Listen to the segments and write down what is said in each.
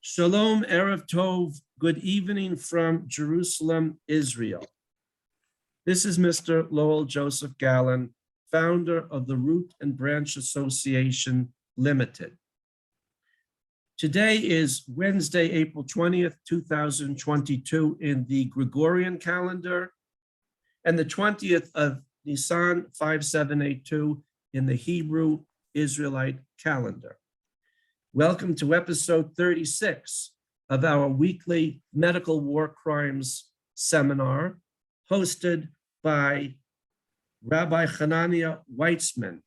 Shalom, Erev Tov, good evening from Jerusalem, Israel. This is Mr. Lowell Joseph Gallen, founder of the Root and Branch Association, Limited. Today is Wednesday, April 20th, 2022 in the Gregorian calendar, and the 20th of Nisan 5782 in the Hebrew Israelite calendar. Welcome to episode 36 of our weekly Medical War Crimes seminar, hosted by Rabbi Hanania Weitzman,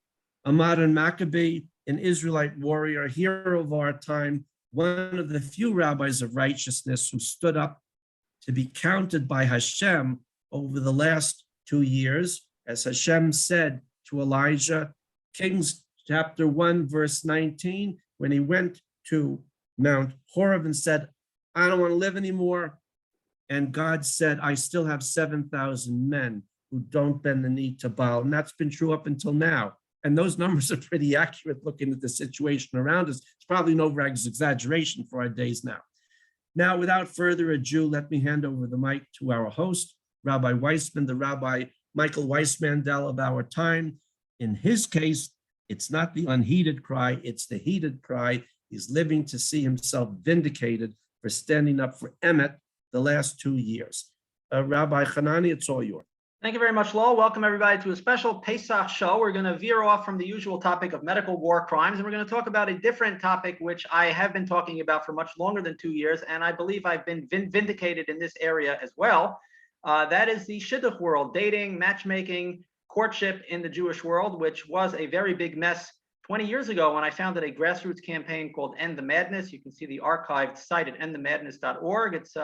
a modern Maccabee, an Israelite warrior, hero of our time, one of the few rabbis of righteousness who stood up to be counted by Hashem over the last 2 years, as Hashem said to Elijah, Kings chapter 1, verse 19, when he went to Mount Horeb and said, I don't want to live anymore. And God said, I still have 7,000 men who don't bend the knee to Baal. And that's been true up until now. And those numbers are pretty accurate looking at the situation around us. It's probably no exaggeration for our days now. Now, without further ado, let me hand over the mic to our host, Rabbi Weissman, the Rabbi Michael Weissmandel of our time. In his case, it's not the unheeded cry, it's the heated cry. He's living to see himself vindicated for standing up for Emet the last 2 years. Rabbi Hanani, it's all yours. Thank you very much, Lowell. Welcome everybody to a special Pesach show. We're going to veer off from the usual topic of medical war crimes, and we're going to talk about a different topic, which I have been talking about for much longer than 2 years, and I believe I've been vindicated in this area as well. That is the Shidduch world, dating, matchmaking, courtship in the Jewish world, which was a very big mess 20 years ago when I founded a grassroots campaign called End the Madness. You can see the archived site at endthemadness.org. It's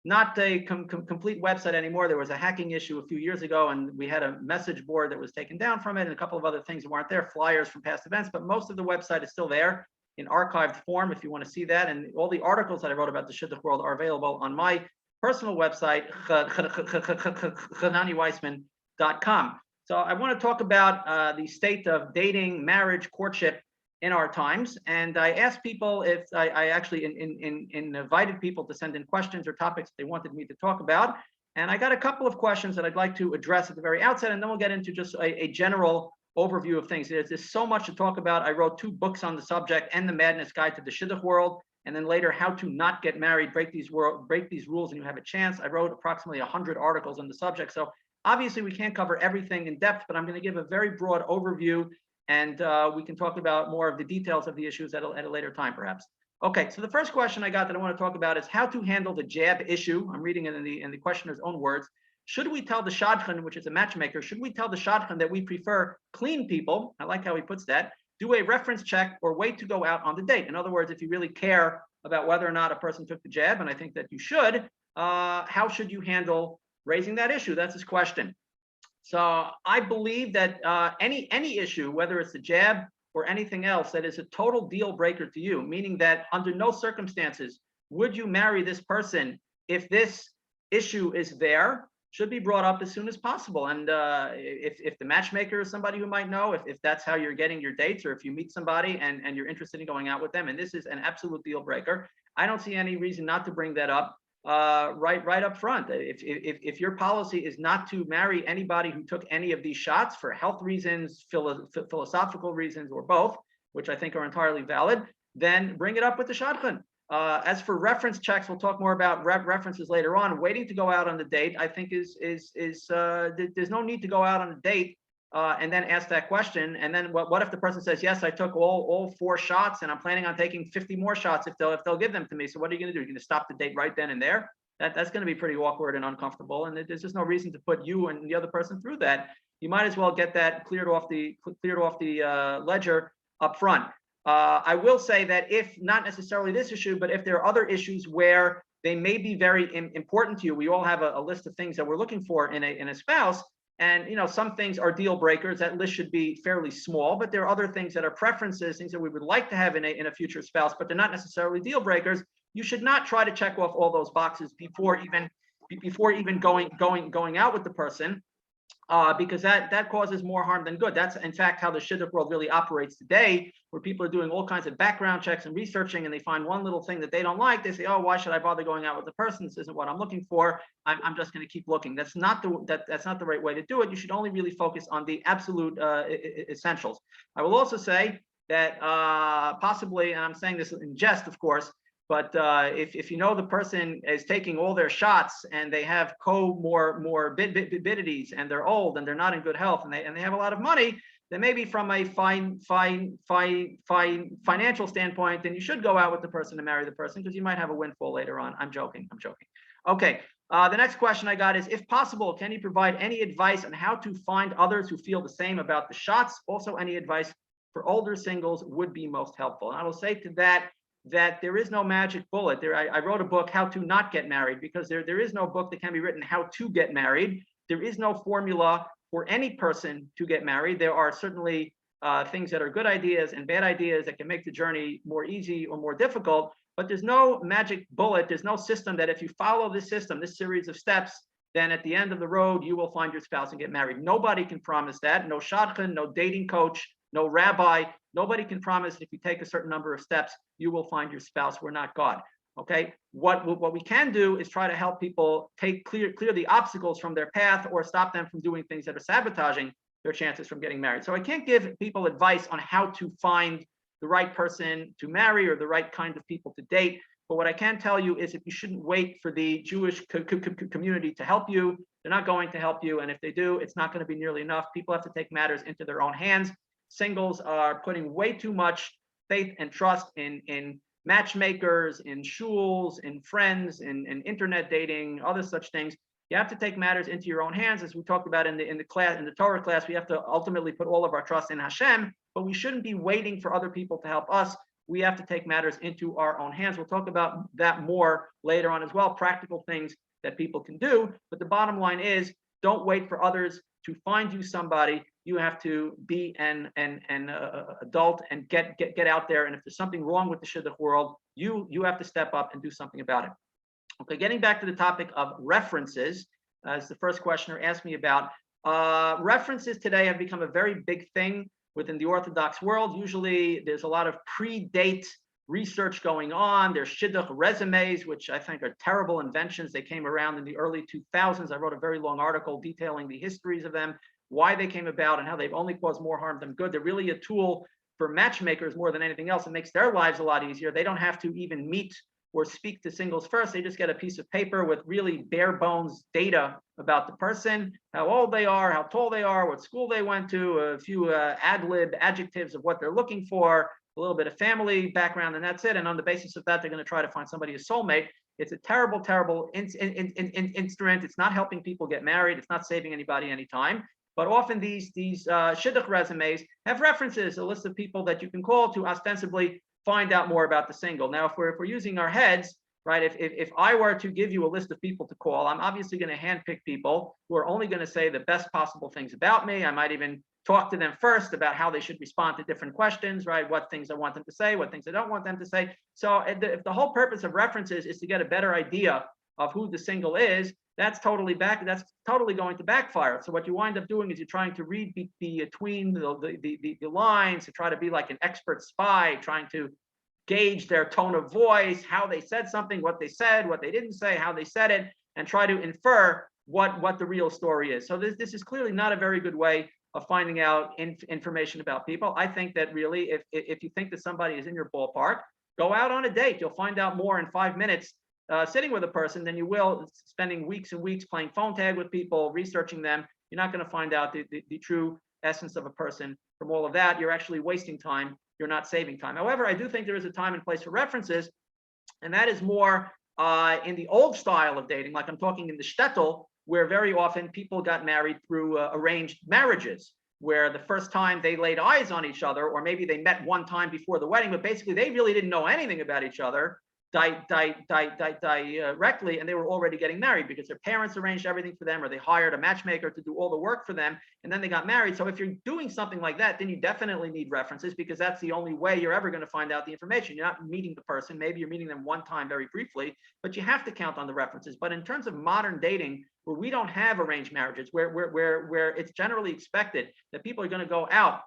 not a complete website anymore. There was a hacking issue a few years ago, and we had a message board that was taken down from it, and a couple of other things that weren't there, flyers from past events, but most of the website is still there in archived form if you want to see that. And all the articles that I wrote about the Shidduch world are available on my personal website, hananiweissman.com. So I want to talk about the state of dating, marriage, courtship in our times. And I asked people if I actually invited people to send in questions or topics they wanted me to talk about. And I got a couple of questions that I'd like to address at the very outset, and then we'll get into just a general overview of things. There's so much to talk about. I wrote 2 books on the subject, End the Madness Guide to the Shidduch World, and then later, How to Not Get Married, Break These Rules and You Have a Chance. I wrote approximately 100 articles on the subject. So obviously, we can't cover everything in depth, but I'm going to give a very broad overview, and we can talk about more of the details of the issues at a later time, perhaps. Okay, so the first question I got that I want to talk about is how to handle the jab issue. I'm reading it in the questioner's own words. Should we tell the shadchan, which is a matchmaker, should we tell the shadchan that we prefer clean people? I like how he puts that. Do a reference check or wait to go out on the date. In other words, if you really care about whether or not a person took the jab, and I think that you should, how should you handle raising that issue? That's his question. So I believe that any issue, whether it's the jab or anything else, that is a total deal breaker to you, meaning that under no circumstances would you marry this person if this issue is there, should be brought up as soon as possible. And if the matchmaker is somebody who might know, if that's how you're getting your dates, or if you meet somebody and you're interested in going out with them, and this is an absolute deal breaker, I don't see any reason not to bring that up right up front. If your policy is not to marry anybody who took any of these shots for health reasons, philosophical reasons, or both, which I think are entirely valid, then bring it up with the shadchan. As for reference checks, we'll talk more about references later on. Waiting to go out on the date, I think there's no need to go out on a date and then ask that question. And then what if the person says, yes, I took all 4 shots and I'm planning on taking 50 more shots if they'll give them to me. So what are you going to do? You're going to stop the date right then and there? That's going to be pretty awkward and uncomfortable. And there's just no reason to put you and the other person through that. You might as well get that cleared off the ledger up front. I will say that if not necessarily this issue, but if there are other issues where they may be very important to you, we all have a list of things that we're looking for in a spouse. And some things are deal breakers. That list should be fairly small, but there are other things that are preferences, things that we would like to have in a future spouse, but they're not necessarily deal breakers. You should not try to check off all those boxes before even going out with the person. because that causes more harm than good. That's in fact how the Shidduch world really operates today, where people are doing all kinds of background checks and researching, and they find one little thing that they don't like. They say, "Oh, why should I bother going out with the person? This isn't what I'm looking for. I'm just going to keep looking." That's not the right way to do it. You should only really focus on the absolute essentials. I will also say that possibly, and I'm saying this in jest, of course, but if you know the person is taking all their shots and they have comorbidities and they're old and they're not in good health and they have a lot of money, then maybe from a financial standpoint, then you should go out with the person to marry the person, because you might have a windfall later on. I'm joking. Okay. The next question I got is, if possible, can you provide any advice on how to find others who feel the same about the shots? Also, any advice for older singles would be most helpful. And I will say to that there is no magic bullet. I wrote a book, How to Not Get Married, because there is no book that can be written how to get married. There is no formula for any person to get married. There are certainly things that are good ideas and bad ideas that can make the journey more easy or more difficult, but there's no magic bullet. There's no system that if you follow this system, this series of steps, then at the end of the road, you will find your spouse and get married. Nobody can promise that. No shadchan, no dating coach, no rabbi. Nobody can promise if you take a certain number of steps, you will find your spouse. We're not God. Okay. What we can do is try to help people clear the obstacles from their path, or stop them from doing things that are sabotaging their chances from getting married. So I can't give people advice on how to find the right person to marry or the right kind of people to date. But what I can tell you is, if you shouldn't wait for the Jewish community to help you, they're not going to help you. And if they do, it's not going to be nearly enough. People have to take matters into their own hands. Singles are putting way too much faith and trust in matchmakers, in shuls, in friends, in internet dating, other such things. You have to take matters into your own hands, as we talked about in the Torah class. We have to ultimately put all of our trust in Hashem, but we shouldn't be waiting for other people to help us. We have to take matters into our own hands. We'll talk about that more later on as well, practical things that people can do. But the bottom line is, don't wait for others to find you somebody. You have to be an adult and get out there. And if there's something wrong with the Shidduch world, you have to step up and do something about it. Okay, getting back to the topic of references, as the first questioner asked me about, references today have become a very big thing within the Orthodox world. Usually there's a lot of pre-date research going on. There's Shidduch resumes, which I think are terrible inventions. They came around in the early 2000s. I wrote a very long article detailing the histories of them, why they came about, and how they've only caused more harm than good. They're really a tool for matchmakers more than anything else. It makes their lives a lot easier. They don't have to even meet or speak to singles first. They just get a piece of paper with really bare bones data about the person, how old they are, how tall they are, what school they went to, a few ad lib adjectives of what they're looking for, a little bit of family background, and that's it. And on the basis of that, they're going to try to find somebody a soulmate. It's a terrible, terrible instrument. It's not helping people get married. It's not saving anybody any time. But often these Shidduch resumes have references, a list of people that you can call to ostensibly find out more about the single. Now, if we're using our heads, right? If I were to give you a list of people to call, I'm obviously going to handpick people who are only going to say the best possible things about me. I might even talk to them first about how they should respond to different questions, right? What things I want them to say, what things I don't want them to say. So if the whole purpose of references is to get a better idea of who the single is, that's totally going to backfire. So what you wind up doing is you're trying to read between the lines, to try to be like an expert spy, trying to gauge their tone of voice, how they said something, what they said, what they didn't say, how they said it, and try to infer what the real story is. So this is clearly not a very good way of finding out information about people. I think that really, if you think that somebody is in your ballpark, go out on a date. You'll find out more in 5 minutes sitting with a person than you will spending weeks and weeks playing phone tag with people, researching them. You're not going to find out the true essence of a person from all of that. You're actually wasting time. You're not saving time. However, I do think there is a time and place for references, and that is more in the old style of dating, like I'm talking in the shtetl, where very often people got married through arranged marriages, where the first time they laid eyes on each other, or maybe they met one time before the wedding, but basically they really didn't know anything about each other. directly, and they were already getting married because their parents arranged everything for them, or they hired a matchmaker to do all the work for them, and then they got married. So if you're doing something like that, then you definitely need references, because that's the only way you're ever going to find out the information. You're not meeting the person. Maybe you're meeting them one time very briefly, but you have to count on the references. But in terms of modern dating, where we don't have arranged marriages, where it's generally expected that people are going to go out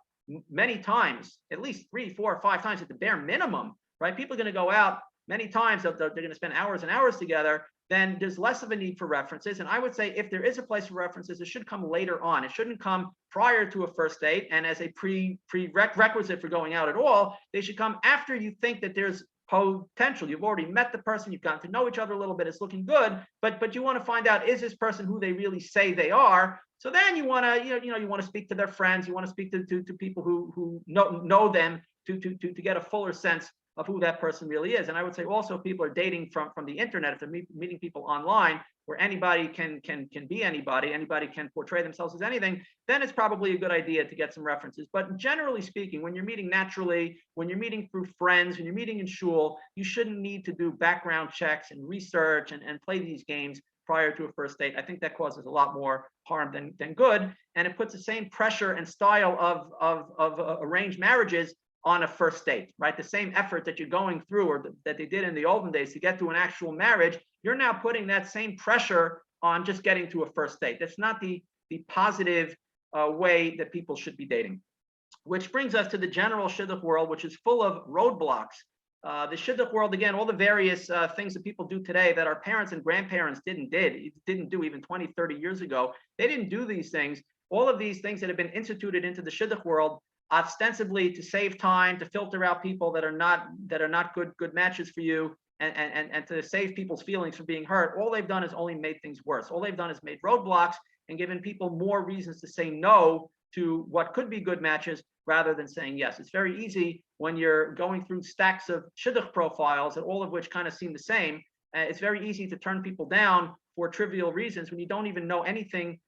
many times, at least 3, 4, 5 times at the bare minimum, right? People are going to go out many times, they're going to spend hours and hours together, then there's less of a need for references. And I would say if there is a place for references, it should come later on. It shouldn't come prior to a first date and as a prerequisite for going out at all. They should come after you think that there's potential. You've already met the person, you've gotten to know each other a little bit, it's looking good, but you want to find out, is this person who they really say they are? So then you want to, you want to speak to their friends, you want to speak to people who know them to get a fuller sense of who that person really is. And I would say also, if people are dating from the internet, if they're meeting people online, where anybody can be anybody can portray themselves as anything, then it's probably a good idea to get some references. But generally speaking, when you're meeting naturally, when you're meeting through friends, when you're meeting in shul, you shouldn't need to do background checks and research and play these games prior to a first date. I think that causes a lot more harm than good, and it puts the same pressure and style of arranged marriages on a first date, right? The same effort that you're going through, or that they did in the olden days to get to an actual marriage, you're now putting that same pressure on just getting to a first date. That's not the positive way that people should be dating. Which brings us to the general Shidduch world, which is full of roadblocks. The Shidduch world, again, all the various things that people do today that our parents and grandparents didn't do even 20, 30 years ago. They didn't do these things. All of these things that have been instituted into the Shidduch world, ostensibly to save time, to filter out people that are not good matches for you, and to save people's feelings from being hurt. All they've done is only made things worse. All they've done is made roadblocks and given people more reasons to say no to what could be good matches rather than saying yes. It's very easy when you're going through stacks of Shidduch profiles, and all of which kind of seem the same. It's very easy to turn people down for trivial reasons when you don't even know anything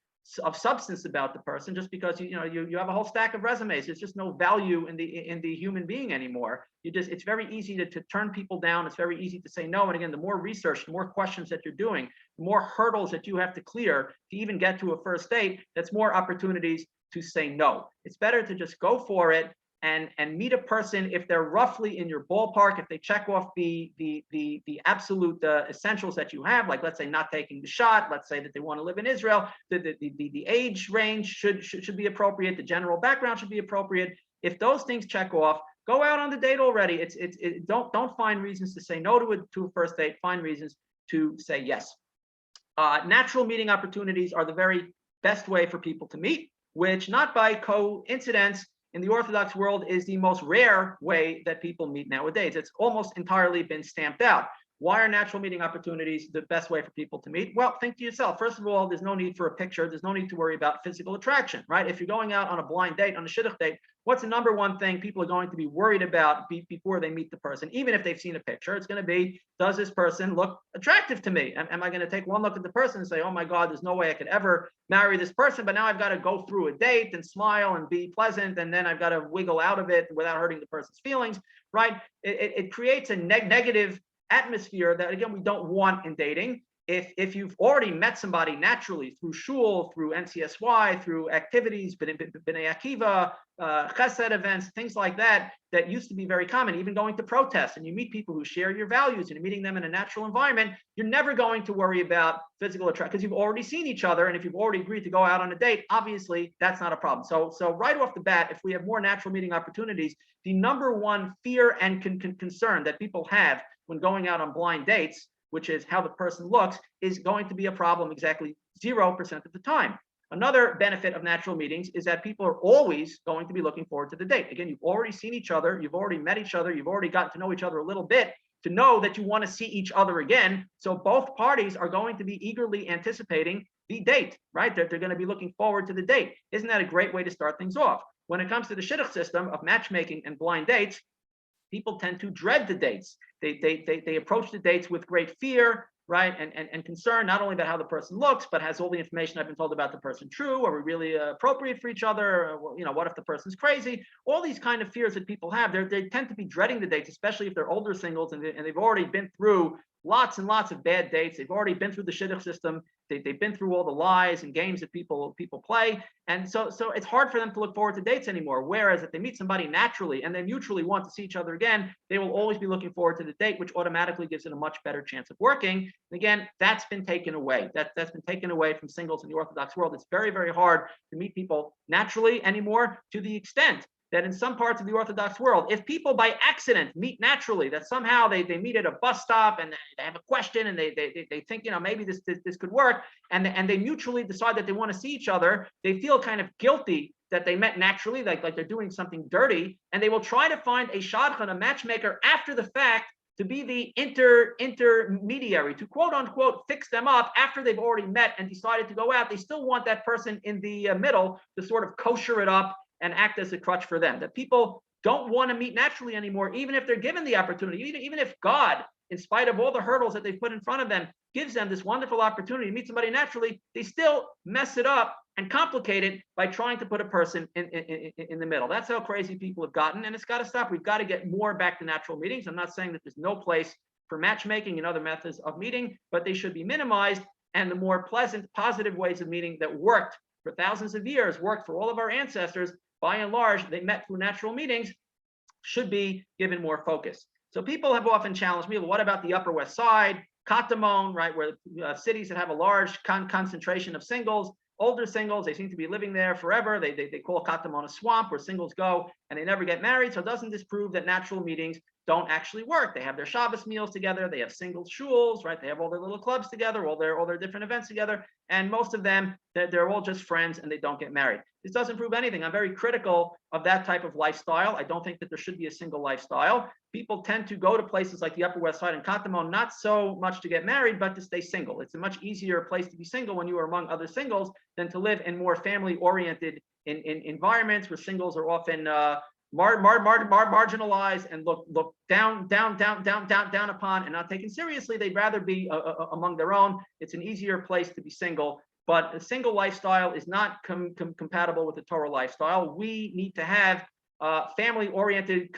of substance about the person, just because you have a whole stack of resumes. There's just no value in the human being anymore. It's very easy to turn people down. It's very easy to say no. And again, the more research, the more questions that you're doing, the more hurdles that you have to clear to even get to a first date, that's more opportunities to say no. It's better to just go for it and meet a person if they're roughly in your ballpark, if they check off the absolute essentials that you have, like let's say not taking the shot, let's say that they want to live in Israel, the age range should be appropriate, the general background should be appropriate. If those things check off, go out on the date already. Don't find reasons to say no to a first date. Find reasons to say yes. Natural meeting opportunities are the very best way for people to meet, which, not by coincidence, in the Orthodox world is the most rare way that people meet nowadays. It's almost entirely been stamped out. Why are natural meeting opportunities the best way for people to meet? Well, think to yourself. First of all, there's no need for a picture. There's no need to worry about physical attraction, right? If you're going out on a blind date, on a Shidduch date, what's the number one thing people are going to be worried about before they meet the person? Even if they've seen a picture, it's going to be, does this person look attractive to me? Am I going to take one look at the person and say, oh my God, there's no way I could ever marry this person, but now I've got to go through a date and smile and be pleasant, and then I've got to wiggle out of it without hurting the person's feelings, right? It creates a negative atmosphere that, again, we don't want in dating. If you've already met somebody naturally through shul, through NCSY, through activities, B'nai Akiva, chesed events, things like that, that used to be very common, even going to protests, and you meet people who share your values and you're meeting them in a natural environment, you're never going to worry about physical attraction because you've already seen each other. And if you've already agreed to go out on a date, obviously that's not a problem. So right off the bat, if we have more natural meeting opportunities, the number one fear and concern that people have when going out on blind dates, which is how the person looks, is going to be a problem exactly 0% of the time. Another benefit of natural meetings is that people are always going to be looking forward to the date. Again, you've already seen each other, you've already met each other, you've already gotten to know each other a little bit to know that you want to see each other again. So both parties are going to be eagerly anticipating the date, right? They're going to be looking forward to the date. Isn't that a great way to start things off? When it comes to the Shidduch system of matchmaking and blind dates, people tend to dread the dates. They approach the dates with great fear. right? And concern not only about how the person looks, but has all the information I've been told about the person true? Are we really appropriate for each other? What if the person's crazy? All these kind of fears that people have, they tend to be dreading the dates, especially if they're older singles and they've already been through lots and lots of bad dates. They've already been through the shidduch system. They've been through all the lies and games that people play. And so it's hard for them to look forward to dates anymore. Whereas if they meet somebody naturally and they mutually want to see each other again, they will always be looking forward to the date, which automatically gives it a much better chance of working. And again, that's been taken away. That's been taken away from singles in the Orthodox world. It's very, very hard to meet people naturally anymore, to the extent that in some parts of the Orthodox world, if people by accident meet naturally, that somehow they meet at a bus stop and they have a question and they think, maybe this could work, and they mutually decide that they want to see each other, they feel kind of guilty that they met naturally, like they're doing something dirty, and they will try to find a shadchan, a matchmaker, after the fact, to be the intermediary, to quote unquote fix them up after they've already met and decided to go out. They still want that person in the middle to sort of kosher it up and act as a crutch for them. That people don't want to meet naturally anymore, even if they're given the opportunity, even if God, in spite of all the hurdles that they've put in front of them, gives them this wonderful opportunity to meet somebody naturally, they still mess it up and complicate it by trying to put a person in the middle. That's how crazy people have gotten, and it's got to stop. We've got to get more back to natural meetings. I'm not saying that there's no place for matchmaking and other methods of meeting, but they should be minimized, and the more pleasant, positive ways of meeting that worked for thousands of years, worked for all of our ancestors, by and large, they met through natural meetings, should be given more focus. So people have often challenged me, well, what about the Upper West Side, Katamon, right, where cities that have a large concentration of singles, older singles, they seem to be living there forever. They call Katamon a swamp where singles go and they never get married. So doesn't this prove that natural meetings don't actually work? They have their Shabbos meals together. They have single shuls, right? They have all their little clubs together, all their different events together. And most of them, they're all just friends and they don't get married. This doesn't prove anything. I'm very critical of that type of lifestyle. I don't think that there should be a single lifestyle. People tend to go to places like the Upper West Side and Katamon, not so much to get married, but to stay single. It's a much easier place to be single when you are among other singles than to live in more family-oriented environments where singles are often marginalized and look down upon and not taken seriously. They'd rather be among their own. It's an easier place to be single, but a single lifestyle is not compatible with the Torah lifestyle. We need to have family-oriented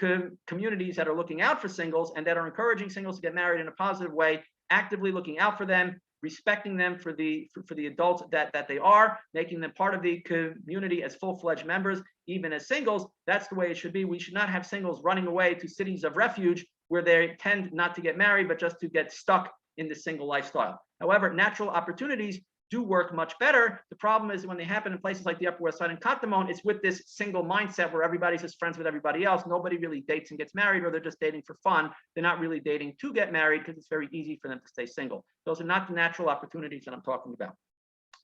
communities that are looking out for singles and that are encouraging singles to get married in a positive way, actively looking out for them, respecting them for the adults that they are, making them part of the community as full-fledged members, even as singles. That's the way it should be. We should not have singles running away to cities of refuge where they tend not to get married, but just to get stuck in the single lifestyle. However, natural opportunities do work much better. The problem is when they happen in places like the Upper West Side and Katamon, it's with this single mindset where everybody's just friends with everybody else. Nobody really dates and gets married, or they're just dating for fun. They're not really dating to get married because it's very easy for them to stay single. Those are not the natural opportunities that I'm talking about.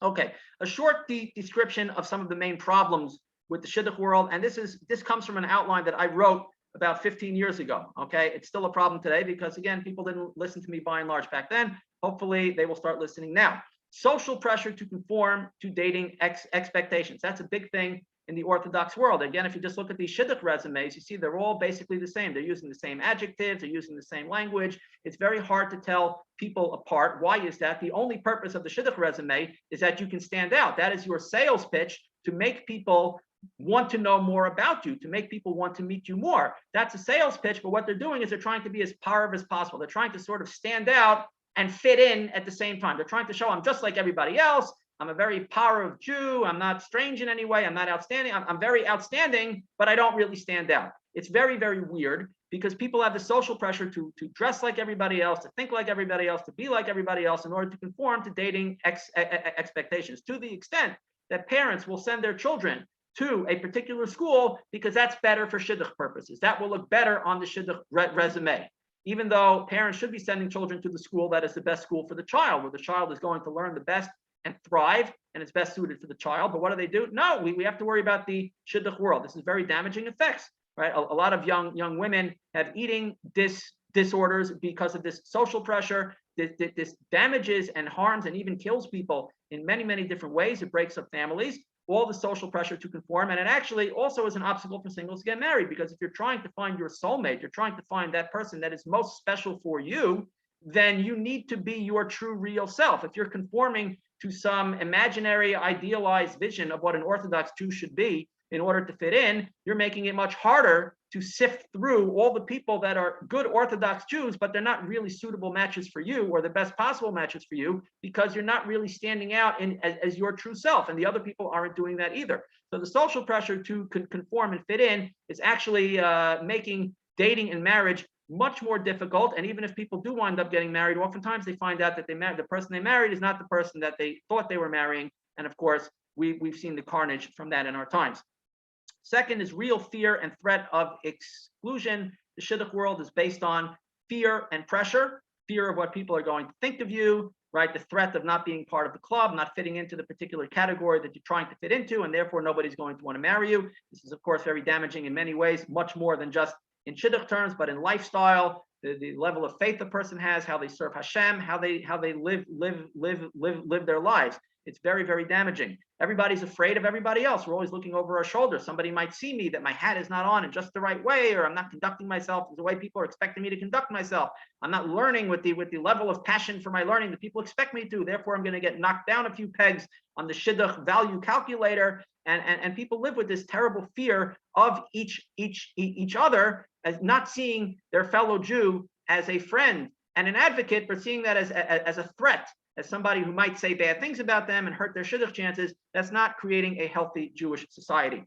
Okay, a short description of some of the main problems with the Shidduch world, and this comes from an outline that I wrote about 15 years ago. Okay, it's still a problem today because again, people didn't listen to me by and large back then. Hopefully, they will start listening now. Social pressure to conform to dating expectations. That's a big thing in the Orthodox world. Again, if you just look at these Shidduch resumes, you see they're all basically the same. They're using the same adjectives, they're using the same language. It's very hard to tell people apart. Why is that? The only purpose of the Shidduch resume is that you can stand out. That is your sales pitch to make people want to know more about you, to make people want to meet you more. That's a sales pitch, but what they're doing is they're trying to be as parv as possible. They're trying to sort of stand out and fit in at the same time. They're trying to show I'm just like everybody else. I'm a very parv Jew. I'm not strange in any way. I'm not outstanding. I'm very outstanding, but I don't really stand out. It's very, very weird because people have the social pressure to dress like everybody else, to think like everybody else, to be like everybody else in order to conform to dating expectations, to the extent that parents will send their children to a particular school because that's better for Shidduch purposes. That will look better on the Shidduch resume. Even though parents should be sending children to the school that is the best school for the child, where the child is going to learn the best and thrive, and it's best suited for the child. But what do? No, we have to worry about the Shidduch world. This is very damaging effects, right? A lot of young women have eating disorders because of this social pressure. This damages and harms and even kills people in many, many different ways. It breaks up families. All the social pressure to conform, and it actually also is an obstacle for singles to get married, because if you're trying to find your soulmate, you're trying to find that person that is most special for you, then you need to be your true real self. If you're conforming to some imaginary idealized vision of what an Orthodox Jew should be in order to fit in, you're making it much harder to sift through all the people that are good Orthodox Jews, but they're not really suitable matches for you or the best possible matches for you, because you're not really standing out as your true self, and the other people aren't doing that either. So the social pressure to conform and fit in is actually making dating and marriage much more difficult. And even if people do wind up getting married, oftentimes they find out that the person they married is not the person that they thought they were marrying. And of course, we've seen the carnage from that in our times. Second is real fear and threat of exclusion. The Shidduch world is based on fear and pressure, fear of what people are going to think of you, right? The threat of not being part of the club, not fitting into the particular category that you're trying to fit into, and therefore nobody's going to want to marry you. This is, of course, very damaging in many ways, much more than just in Shidduch terms, but in lifestyle, the level of faith a person has, how they serve Hashem, how they live their lives. It's very, very damaging. Everybody's afraid of everybody else. We're always looking over our shoulder. Somebody might see me that my hat is not on in just the right way, or I'm not conducting myself the way people are expecting me to conduct myself. I'm not learning with the level of passion for my learning that people expect me to. Therefore, I'm going to get knocked down a few pegs on the Shidduch value calculator. And people live with this terrible fear of each other, as not seeing their fellow Jew as a friend and an advocate, but seeing that as a threat, as somebody who might say bad things about them and hurt their Shidduch chances. That's not creating a healthy Jewish society.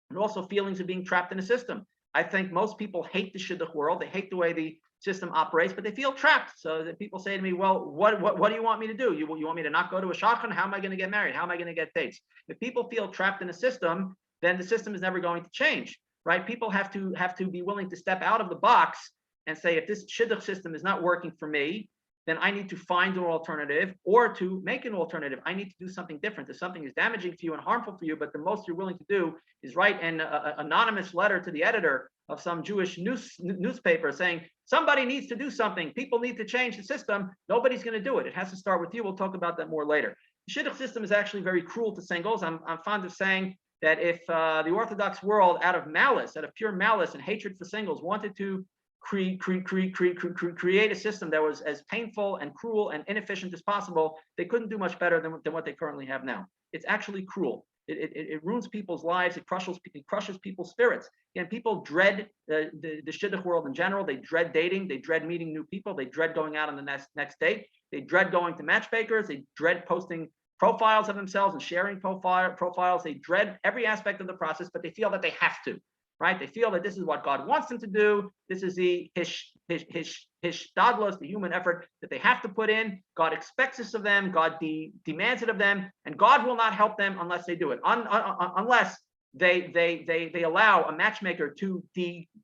And also feelings of being trapped in a system. I think most people hate the Shidduch world. They hate the way the system operates, but they feel trapped. So that people say to me, well, what do you want me to do? You want me to not go to a shachan? How am I going to get married? How am I going to get dates? If people feel trapped in a system, then the system is never going to change, right? People have to be willing to step out of the box and say, if this Shidduch system is not working for me, then I need to find an alternative, or to make an alternative. I need to do something different. If something is damaging to you and harmful for you, but the most you're willing to do is write an anonymous letter to the editor of some Jewish newspaper saying, somebody needs to do something. People need to change the system. Nobody's going to do it. It has to start with you. We'll talk about that more later. The Shidduch system is actually very cruel to singles. I'm fond of saying that if the Orthodox world, out of malice, out of pure malice and hatred for singles, wanted to create a system that was as painful and cruel and inefficient as possible, they couldn't do much better than what they currently have now. It's actually cruel. It ruins people's lives. It crushes people's spirits. And people dread the Shidduch world in general. They dread dating. They dread meeting new people. They dread going out on the next date. They dread going to matchmakers. They dread posting profiles of themselves and sharing profiles. They dread every aspect of the process, but they feel that they have to. Right? They feel that this is what God wants them to do. This is the hishtadlos, the human effort that they have to put in. God expects this of them. God demands it of them, and God will not help them unless they do it. Unless they allow a matchmaker to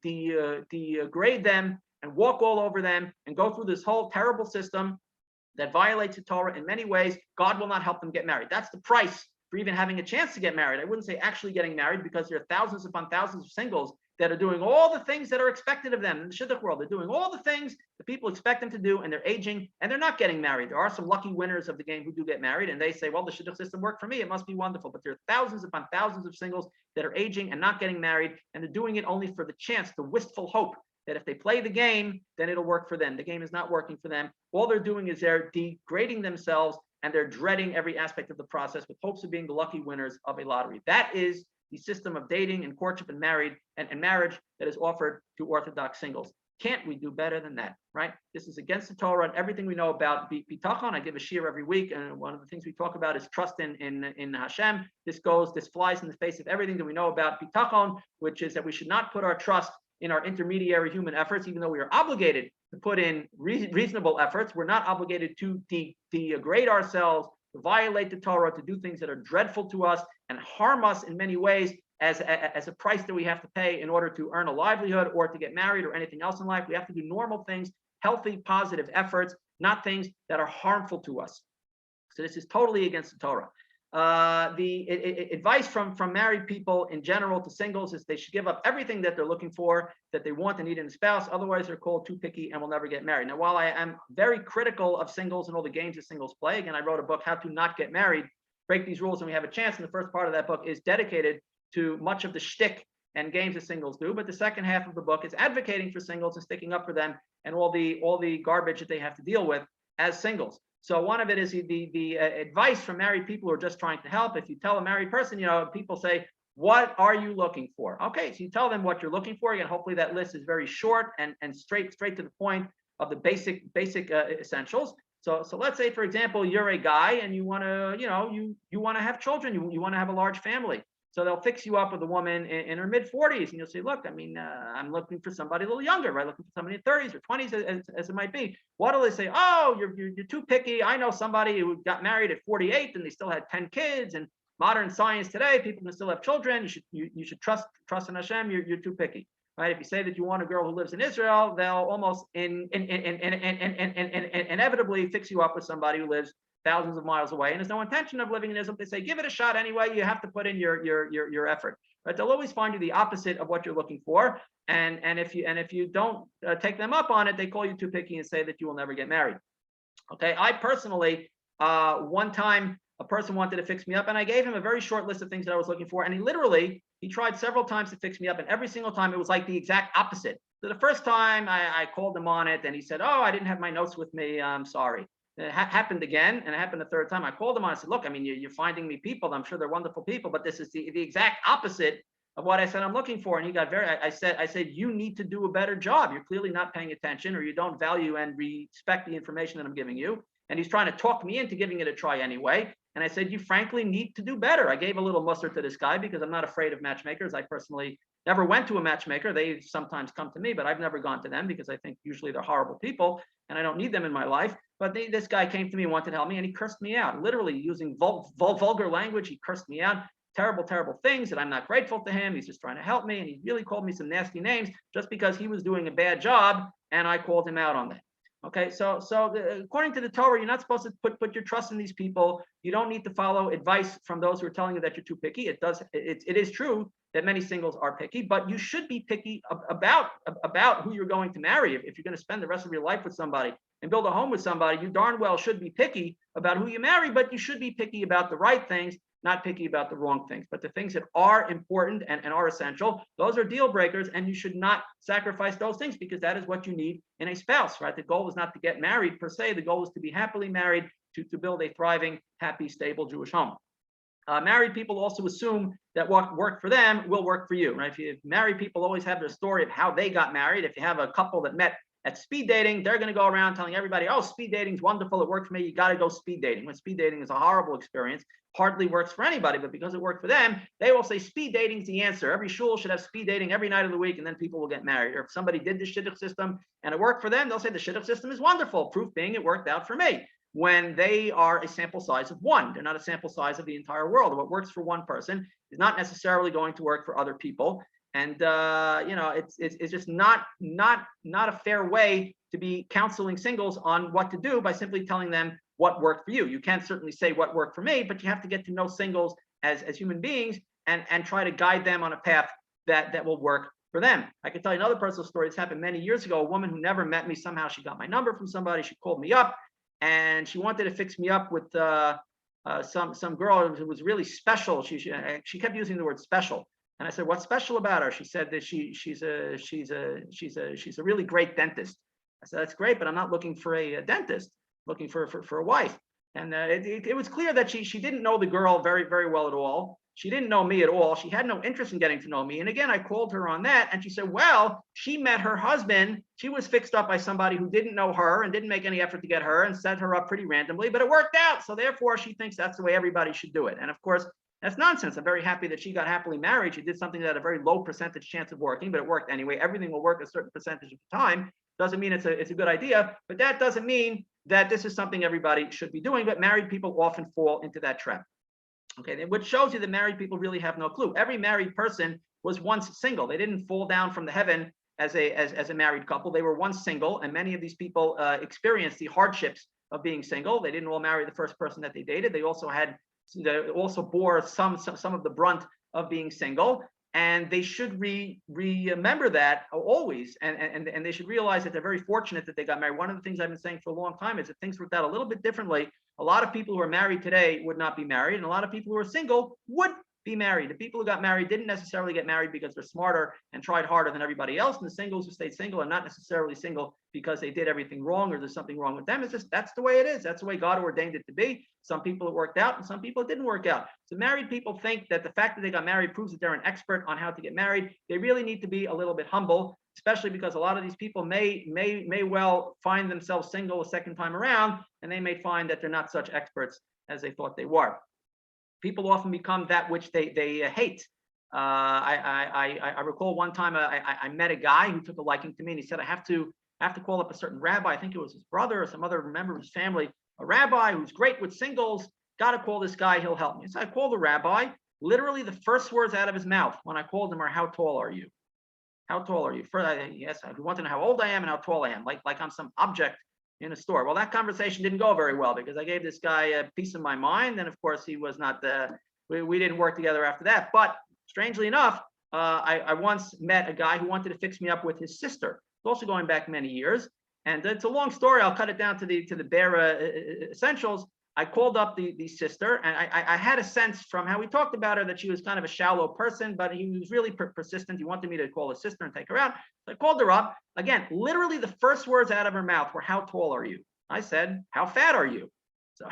degrade them and walk all over them and go through this whole terrible system that violates the Torah in many ways. God will not help them get married. That's the price for even having a chance to get married. I wouldn't say actually getting married, because there are thousands upon thousands of singles that are doing all the things that are expected of them in the Shidduch world. They're doing all the things that people expect them to do, and they're aging, and they're not getting married. There are some lucky winners of the game who do get married, and they say, well, the Shidduch system worked for me. It must be wonderful. But there are thousands upon thousands of singles that are aging and not getting married, and they're doing it only for the chance, the wistful hope that if they play the game, then it'll work for them. The game is not working for them. All they're doing is they're degrading themselves, and they're dreading every aspect of the process with hopes of being the lucky winners of a lottery. That is the system of dating and courtship and marriage that is offered to Orthodox singles. Can't we do better than that, right? This is against the Torah and everything we know about bitachon. I give a shiur every week, and one of the things we talk about is trust in Hashem. This flies in the face of everything that we know about bitachon, which is that we should not put our trust in our intermediary human efforts, even though we are obligated to put in reasonable efforts. We're not obligated to degrade ourselves, to violate the Torah, to do things that are dreadful to us and harm us in many ways as a price that we have to pay in order to earn a livelihood or to get married or anything else in life. We have to do normal things, healthy, positive efforts, not things that are harmful to us. So this is totally against the Torah. The advice from married people in general to singles is they should give up everything that they're looking for, that they want and need in a spouse. Otherwise, they're called too picky and will never get married. Now, while I am very critical of singles and all the games that singles play, again, I wrote a book, How to Not Get Married, Break These Rules, and we have a chance. And the first part of that book is dedicated to much of the shtick and games that singles do. But the second half of the book is advocating for singles and sticking up for them and all the garbage that they have to deal with as singles. So one of it is the advice from married people who are just trying to help. If you tell a married person, people say, what are you looking for? Okay, so you tell them what you're looking for. Again, hopefully that list is very short and straight to the point of the basic essentials. So let's say, for example, you're a guy and you want to, you want to have children. You want to have a large family. So they'll fix you up with a woman in her mid 40s, and you'll say, look, I'm looking for somebody a little younger, right? Looking for somebody in 30s or 20s, as it might be. What do they say? Oh, you're too picky. I know somebody who got married at 48 and they still had 10 kids. And modern science today, people can still have children. You should trust in Hashem. You're too picky, right? If you say that you want a girl who lives in Israel, they'll almost inevitably fix you up with somebody who lives thousands of miles away and there's no intention of living in Israel. They say, give it a shot anyway. You have to put in your effort. Right? They'll always find you the opposite of what you're looking for. And if you don't take them up on it, they call you too picky and say that you will never get married. Okay. I personally, one time a person wanted to fix me up and I gave him a very short list of things that I was looking for. And he tried several times to fix me up. And every single time it was like the exact opposite. So the first time I called him on it and he said, oh, I didn't have my notes with me. I'm sorry. It happened again, and it happened a third time. I called him on. I said, look, you're finding me people. I'm sure they're wonderful people, but this is the exact opposite of what I said I'm looking for. And he got I said, you need to do a better job. You're clearly not paying attention, or you don't value and respect the information that I'm giving you. And he's trying to talk me into giving it a try anyway. And I said, you frankly need to do better. I gave a little mustard to this guy because I'm not afraid of matchmakers. I personally never went to a matchmaker. They sometimes come to me, but I've never gone to them because I think usually they're horrible people and I don't need them in my life. But this guy came to me and wanted to help me, and he cursed me out, literally using vulgar language. He cursed me out, terrible things, that I'm not grateful to him. He's just trying to help me. And he really called me some nasty names just because he was doing a bad job. And I called him out on that. Okay, so according to the Torah, you're not supposed to put your trust in these people. You don't need to follow advice from those who are telling you that you're too picky. It is true that many singles are picky, but you should be picky about who you're going to marry. If you're going to spend the rest of your life with somebody and build a home with somebody, you darn well should be picky about who you marry, but you should be picky about the right things, not picky about the wrong things. But the things that are important and are essential, those are deal breakers, and you should not sacrifice those things because that is what you need in a spouse, right? The goal is not to get married per se. The goal is to be happily married, to build a thriving, happy, stable Jewish home. Married people also assume that what worked for them will work for you, right? If married people always have their story of how they got married. If you have a couple that met at speed dating, they're going to go around telling everybody, oh, speed dating is wonderful. It worked for me. You got to go speed dating. When speed dating is a horrible experience, hardly works for anybody, but because it worked for them, they will say speed dating is the answer. Every shul should have speed dating every night of the week, and then people will get married. Or if somebody did the Shidduch system and it worked for them, they'll say the Shidduch system is wonderful. Proof being it worked out for me. When they are a sample size of one, they're not a sample size of the entire world. What works for one person is not necessarily going to work for other people. And it's just not a fair way to be counseling singles on what to do by simply telling them what worked for you. You can certainly say what worked for me, but you have to get to know singles as human beings and try to guide them on a path that will work for them. I can tell you another personal story. This happened many years ago. A woman who never met me, somehow she got my number from somebody. She called me up and she wanted to fix me up with some girl who was really special. She kept using the word special. And I said, what's special about her? She said that she's a really great dentist. I said, that's great, but I'm not looking for a dentist, looking for a wife. And it was clear that she didn't know the girl very, very well at all. She didn't know me at all. She had no interest in getting to know me. And again, I called her on that. And she said, well, she met her husband. She was fixed up by somebody who didn't know her and didn't make any effort to get her and set her up pretty randomly, but it worked out. So therefore, she thinks that's the way everybody should do it. And of course, that's nonsense. I'm very happy that she got happily married. She did something that had a very low percentage chance of working, but it worked anyway. Everything will work a certain percentage of the time. Doesn't mean it's a good idea, but that doesn't mean that this is something everybody should be doing. But married people often fall into that trap. Okay, which shows you that married people really have no clue. Every married person was once single. They didn't fall down from the heaven as a married couple. They were once single, and many of these people experienced the hardships of being single. They didn't all marry the first person that they dated. They also bore some of the brunt of being single, and they should remember that always, and they should realize that they're very fortunate that they got married. One of the things I've been saying for a long time is that things worked out a little bit differently. A lot of people who are married today would not be married, and a lot of people who are single would be married. The people who got married didn't necessarily get married because they're smarter and tried harder than everybody else. And the singles who stayed single are not necessarily single because they did everything wrong or there's something wrong with them. It's just, that's the way it is. That's the way God ordained it to be. Some people it worked out and some people it didn't work out. So married people think that the fact that they got married proves that they're an expert on how to get married. They really need to be a little bit humble, especially because a lot of these people may well find themselves single a second time around, and they may find that they're not such experts as they thought they were. People often become that which they hate. I recall one time I met a guy who took a liking to me, and he said, I have to call up a certain rabbi. I think it was his brother or some other member of his family, a rabbi who's great with singles. Got to call this guy, he'll help me. So I called the rabbi. Literally the first words out of his mouth when I called him are, how tall are you? How tall are you? Yes, I want to know how old I am and how tall I am, like I'm some object in a store. Well, that conversation didn't go very well because I gave this guy a piece of my mind, and of course he was not we didn't work together after that. But strangely enough, I once met a guy who wanted to fix me up with his sister. It's also going back many years, and it's a long story. I'll cut it down to the bare essentials. I called up the sister, and I had a sense from how we talked about her that she was kind of a shallow person, but he was really persistent. He wanted me to call his sister and take her out. So I called her up. Again, literally the first words out of her mouth were, how tall are you? I said, how fat are you? So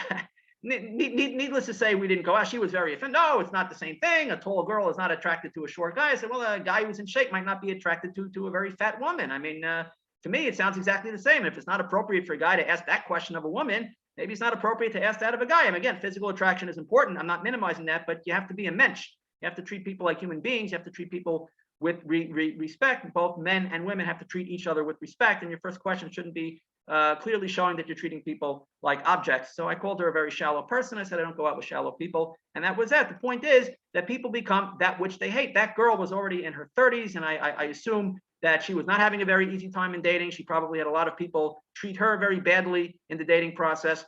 needless to say, we didn't go out. She was very offended. No, it's not the same thing. A tall girl is not attracted to a short guy. I said, well, a guy who's in shape might not be attracted to a very fat woman. I mean, to me, it sounds exactly the same. If it's not appropriate for a guy to ask that question of a woman, maybe it's not appropriate to ask that of a guy. I mean, again, physical attraction is important. I'm not minimizing that, but you have to be a mensch. You have to treat people like human beings. You have to treat people with respect. Both men and women have to treat each other with respect. And your first question shouldn't be clearly showing that you're treating people like objects. So I called her a very shallow person. I said, I don't go out with shallow people. And that was that. The point is that people become that which they hate. That girl was already in her 30s. And I assume that she was not having a very easy time in dating. She probably had a lot of people treat her very badly in the dating process.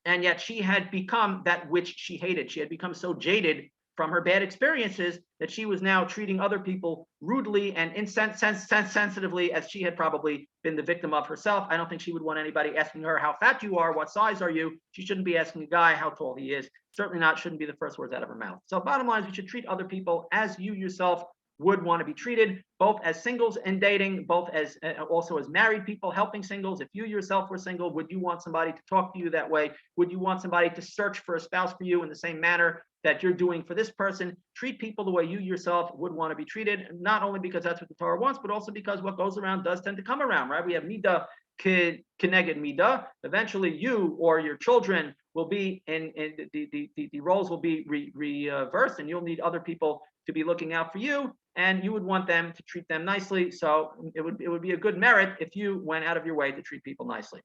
And yet she had become that which she hated. She had become so jaded from her bad experiences that she was now treating other people rudely and insensitively, as she had probably been the victim of herself. I don't think she would want anybody asking her how fat you are, what size are you. She shouldn't be asking a guy how tall he is. Certainly not, shouldn't be the first words out of her mouth. So bottom line is, we should treat other people as you yourself would want to be treated, both as singles and dating, both as also as married people helping singles. If you yourself were single, would you want somebody to talk to you that way? Would you want somebody to search for a spouse for you in the same manner that you're doing for this person? Treat people the way you yourself would want to be treated, not only because that's what the Torah wants, but also because what goes around does tend to come around, right? We have midah keneged midah. Eventually you or your children will be in the roles will be reversed, and you'll need other people to be looking out for you, and you would want them to treat them nicely. So it would be a good merit if you went out of your way to treat people nicely.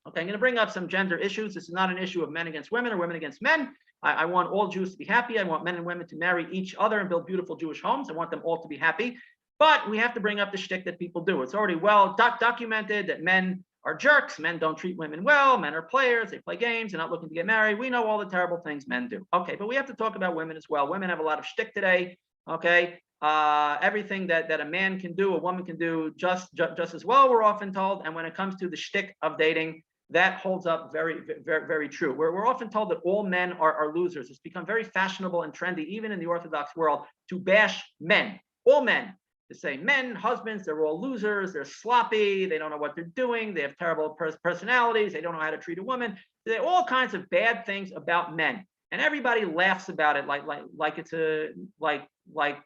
Okay, I'm going to bring up some gender issues. This is not an issue of men against women or women against men. I want all Jews to be happy. I want men and women to marry each other and build beautiful Jewish homes. I want them all to be happy. But we have to bring up the shtick that people do. It's already well documented that men are jerks. Men don't treat women well. Men are players. They play games. They're not looking to get married. We know all the terrible things men do. Okay, but we have to talk about women as well. Women have a lot of shtick today. Okay, everything that a man can do, a woman can do just as well, we're often told. And when it comes to the shtick of dating, that holds up very true. We're often told that all men are losers. It's become very fashionable and trendy, even in the Orthodox world, to bash men, all men. To say men, husbands, they're all losers, they're sloppy, they don't know what they're doing, they have terrible personalities, they don't know how to treat a woman. There are all kinds of bad things about men, and everybody laughs about it like it's a like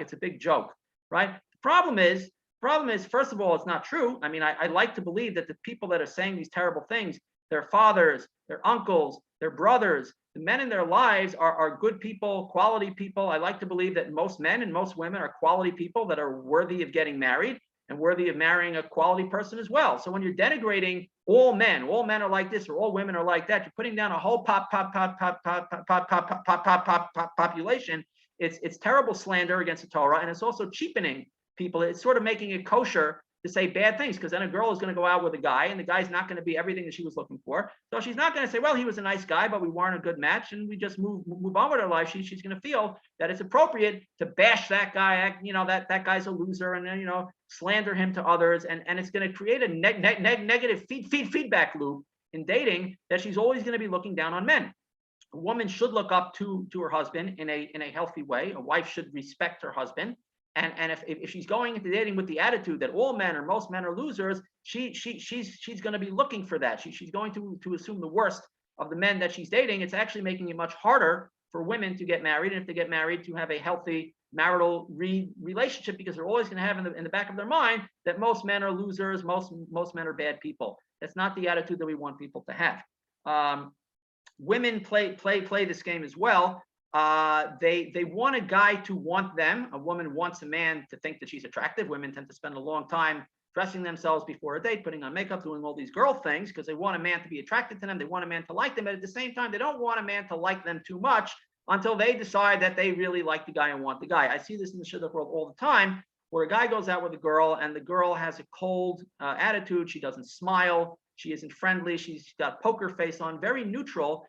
it's a big joke, right? The problem is, first of all, it's not true. I mean, I like to believe that the people that are saying these terrible things, their fathers, their uncles, their brothers, the men in their lives are good people, quality people. I like to believe that most men and most women are quality people that are worthy of getting married and worthy of marrying a quality person as well. So when you're denigrating all men are like this, or all women are like that, you're putting down a whole population. It's terrible slander against the Torah, and it's also cheapening people. It's sort of making it kosher to say bad things, because then a girl is going to go out with a guy, and the guy's not going to be everything that she was looking for. So she's not going to say, well, he was a nice guy, but we weren't a good match, and we just move on with her life. She's going to feel that it's appropriate to bash that guy, that guy's a loser, and slander him to others, and it's going to create a negative feedback loop in dating, that she's always going to be looking down on men. A woman should look up to her husband in a healthy way. A wife should respect her husband. And if she's going into dating with the attitude that all men or most men are losers, she's going to be looking for that. She's going to assume the worst of the men that she's dating. It's actually making it much harder for women to get married, and if they get married, to have a healthy marital relationship, because they're always going to have in the back of their mind that most men are losers, most men are bad people. That's not the attitude that we want people to have. Women play this game as well. They want a guy to want them. A woman wants a man to think that she's attractive. Women tend to spend a long time dressing themselves before a date, putting on makeup, doing all these girl things, because they want a man to be attracted to them. They want a man to like them, but at the same time, they don't want a man to like them too much until they decide that they really like the guy and want the guy. I see this in the Shidduch world all the time, where a guy goes out with a girl and the girl has a cold attitude. She doesn't smile. She isn't friendly. She's got poker face on, very neutral,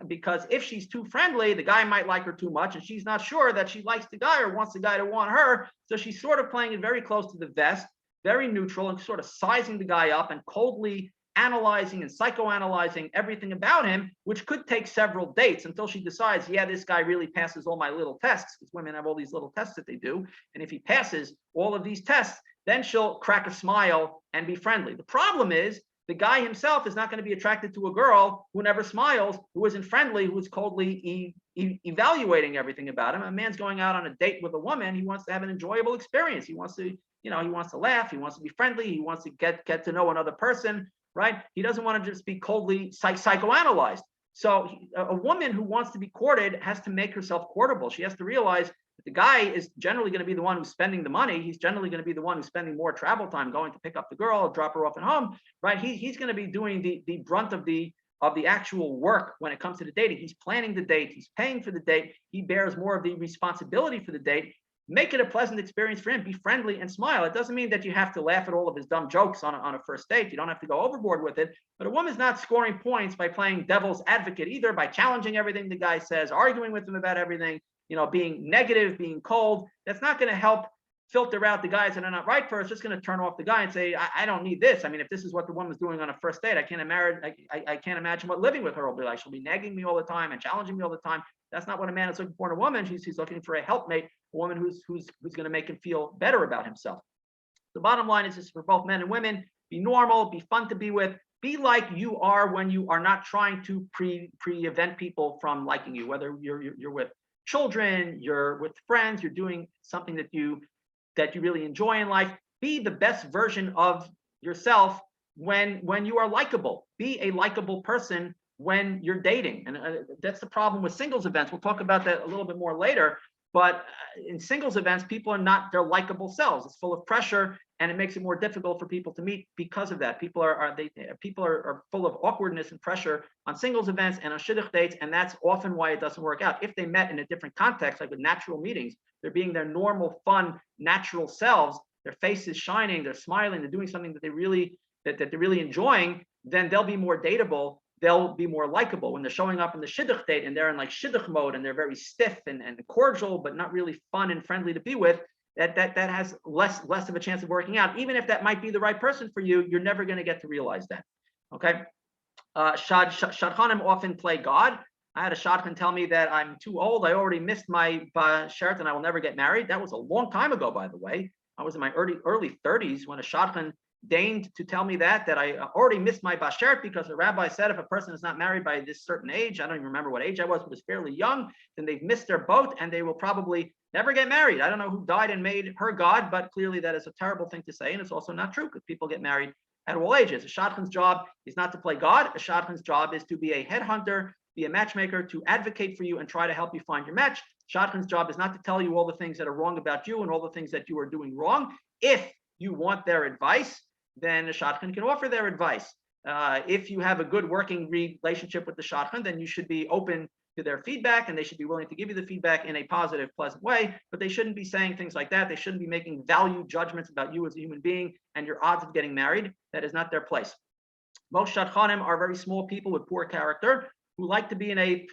because if she's too friendly, the guy might like her too much, and she's not sure that she likes the guy or wants the guy to want her. So she's sort of playing it very close to the vest, very neutral, and sort of sizing the guy up and coldly analyzing and psychoanalyzing everything about him, which could take several dates until she decides, yeah, this guy really passes all my little tests, because women have all these little tests that they do. And if he passes all of these tests, then she'll crack a smile and be friendly. The problem is the guy himself is not going to be attracted to a girl who never smiles, who isn't friendly, who is coldly evaluating everything about him. A man's going out on a date with a woman. He wants to have an enjoyable experience. He wants to, he wants to laugh. He wants to be friendly. He wants to get to know another person, right? He doesn't want to just be coldly psychoanalyzed. So a woman who wants to be courted has to make herself courtable. She has to realize that the guy is generally going to be the one who's spending the money. He's generally going to be the one who's spending more travel time going to pick up the girl, drop her off at home, right? He's going to be doing the brunt of the actual work when it comes to the dating. He's planning the date. He's paying for the date. He bears more of the responsibility for the date. Make it a pleasant experience for him. Be friendly and smile. It doesn't mean that you have to laugh at all of his dumb jokes on a first date. You don't have to go overboard with it. But a woman's not scoring points by playing devil's advocate either, by challenging everything the guy says, arguing with him about everything, being negative, being cold. That's not going to help filter out the guys that are not right for us. It's just going to turn off the guy and say, I don't need this. I mean, if this is what the woman's doing on a first date, I can't imagine what living with her will be like. She'll be nagging me all the time and challenging me all the time. That's not what a man is looking for in a woman. He's looking for a helpmate, a woman who's going to make him feel better about himself. The bottom line is this for both men and women: be normal, be fun to be with, be like you are when you are not trying to prevent people from liking you. Whether you're with children, you're with friends, you're doing something that you really enjoy in life. Be the best version of yourself when you are likable. Be a likable person when you're dating. And that's the problem with singles events. We'll talk about that a little bit more later. But in singles events, people are not their likable selves. It's full of pressure, and it makes it more difficult for people to meet because of that. People are full of awkwardness and pressure on singles events and on shidduch dates, and that's often why it doesn't work out. If they met in a different context, like with natural meetings, they're being their normal, fun, natural selves. Their face is shining. They're smiling. They're doing something that they're really enjoying. Then they'll be more dateable. They'll be more likable. When they're showing up in the shidduch date and they're in like shidduch mode and they're very stiff and cordial, but not really fun and friendly to be with, that has less of a chance of working out. Even if that might be the right person for you, you're never going to get to realize that. Okay. Shadchanim often play God. I had a shadchan tell me that I'm too old. I already missed my sheret and I will never get married. That was a long time ago, by the way. I was in my early 30s when a shadchan deigned to tell me that I already missed my bashert because the rabbi said if a person is not married by this certain age, I don't even remember what age I was, but was fairly young, then they've missed their boat and they will probably never get married. I don't know who died and made her God, but clearly that is a terrible thing to say, and it's also not true because people get married at all ages. A shadchan's job is not to play God. A shadchan's job is to be a headhunter, be a matchmaker, to advocate for you and try to help you find your match. Shadchan's job is not to tell you all the things that are wrong about you and all the things that you are doing wrong. If you want their advice, then a shadchan can offer their advice. If you have a good working relationship with the shadchan, then you should be open to their feedback and they should be willing to give you the feedback in a positive, pleasant way, but they shouldn't be saying things like that. They shouldn't be making value judgments about you as a human being and your odds of getting married. That is not their place. Most shadchanim are very small people with poor character who like to be in a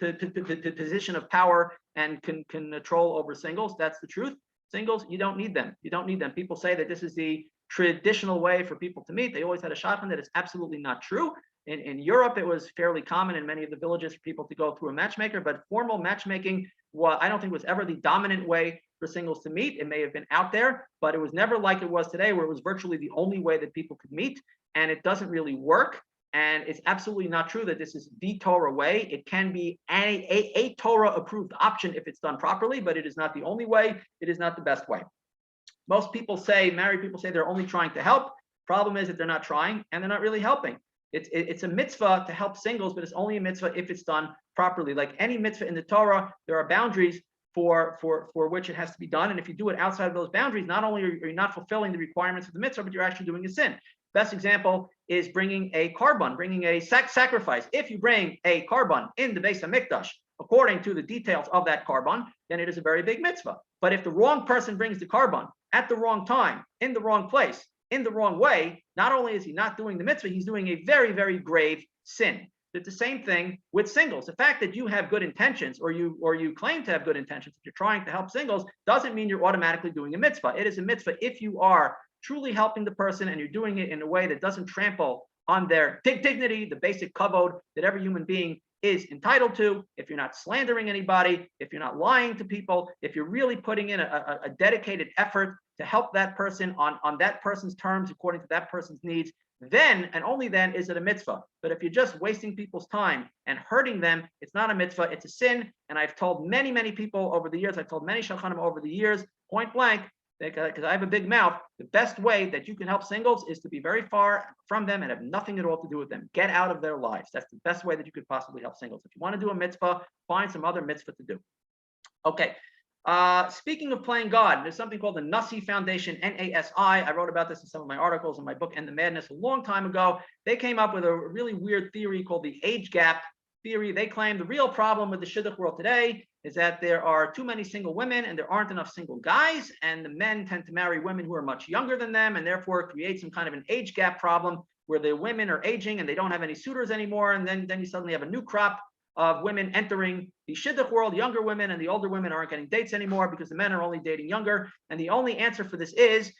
position of power and can control over singles. That's the truth. Singles, you don't need them. You don't need them. People say that this is the traditional way for people to meet. They always had a shadchan. That is absolutely not true. In Europe, it was fairly common in many of the villages for people to go through a matchmaker, but formal matchmaking, well, I don't think was ever the dominant way for singles to meet. It may have been out there, but it was never like it was today, where it was virtually the only way that people could meet, and it doesn't really work. And it's absolutely not true that this is the Torah way. It can be a Torah approved option if it's done properly, but it is not the only way. It is not the best way. Most people say, married people say, they're only trying to help. Problem is that they're not trying and they're not really helping. It's a mitzvah to help singles, but it's only a mitzvah if it's done properly. Like any mitzvah in the Torah, there are boundaries for which it has to be done. And if you do it outside of those boundaries, not only are you not fulfilling the requirements of the mitzvah, but you're actually doing a sin. Best example is bringing a korban, bringing a sacrifice. If you bring a korban in the Beis HaMikdash, according to the details of that korban, then it is a very big mitzvah. But if the wrong person brings the korban at the wrong time, in the wrong place, in the wrong way, not only is he not doing the mitzvah, he's doing a very, very grave sin. It's the same thing with singles. The fact that you have good intentions, or you claim to have good intentions, if you're trying to help singles, doesn't mean you're automatically doing a mitzvah. It is a mitzvah if you are truly helping the person and you're doing it in a way that doesn't trample on their dignity, the basic kavod that every human being is entitled to. If you're not slandering anybody, if you're not lying to people, if you're really putting in a dedicated effort to help that person on that person's terms, according to that person's needs, then and only then is it a mitzvah. But if you're just wasting people's time and hurting them, it's not a mitzvah, it's a sin. And I've told many, many people over the years, I've told many shulchanim over the years, point blank, because I have a big mouth, the best way that you can help singles is to be very far from them and have nothing at all to do with them. Get out of their lives. That's the best way that you could possibly help singles. If you want to do a mitzvah, find some other mitzvah to do. Okay. Speaking of playing God, there's something called the Nasi Foundation, N-A-S-I. I wrote about this in some of my articles in my book, End the Madness, a long time ago. They came up with a really weird theory called the age gap theory. They claim the real problem with the Shidduch world today is that there are too many single women and there aren't enough single guys, and the men tend to marry women who are much younger than them, and therefore it creates some kind of an age gap problem where the women are aging and they don't have any suitors anymore, and then you suddenly have a new crop of women entering the Shidduch world, younger women, and the older women aren't getting dates anymore because the men are only dating younger. And the only answer for this is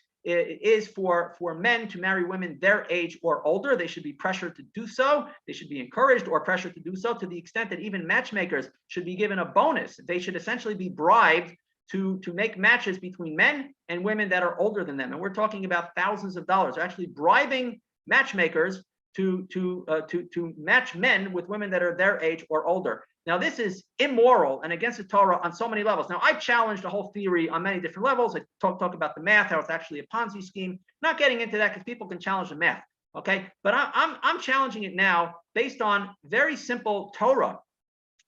for men to marry women their age or older. They should be pressured to do so. They should be encouraged or pressured to do so, to the extent that even matchmakers should be given a bonus. They should essentially be bribed to make matches between men and women that are older than them. And we're talking about thousands of dollars. They're actually bribing matchmakers to match men with women that are their age or older. Now, this is immoral and against the Torah on so many levels. Now, I challenge the whole theory on many different levels. I talk about the math, how it's actually a Ponzi scheme. Not getting into that because people can challenge the math, okay? But I'm challenging it now based on very simple Torah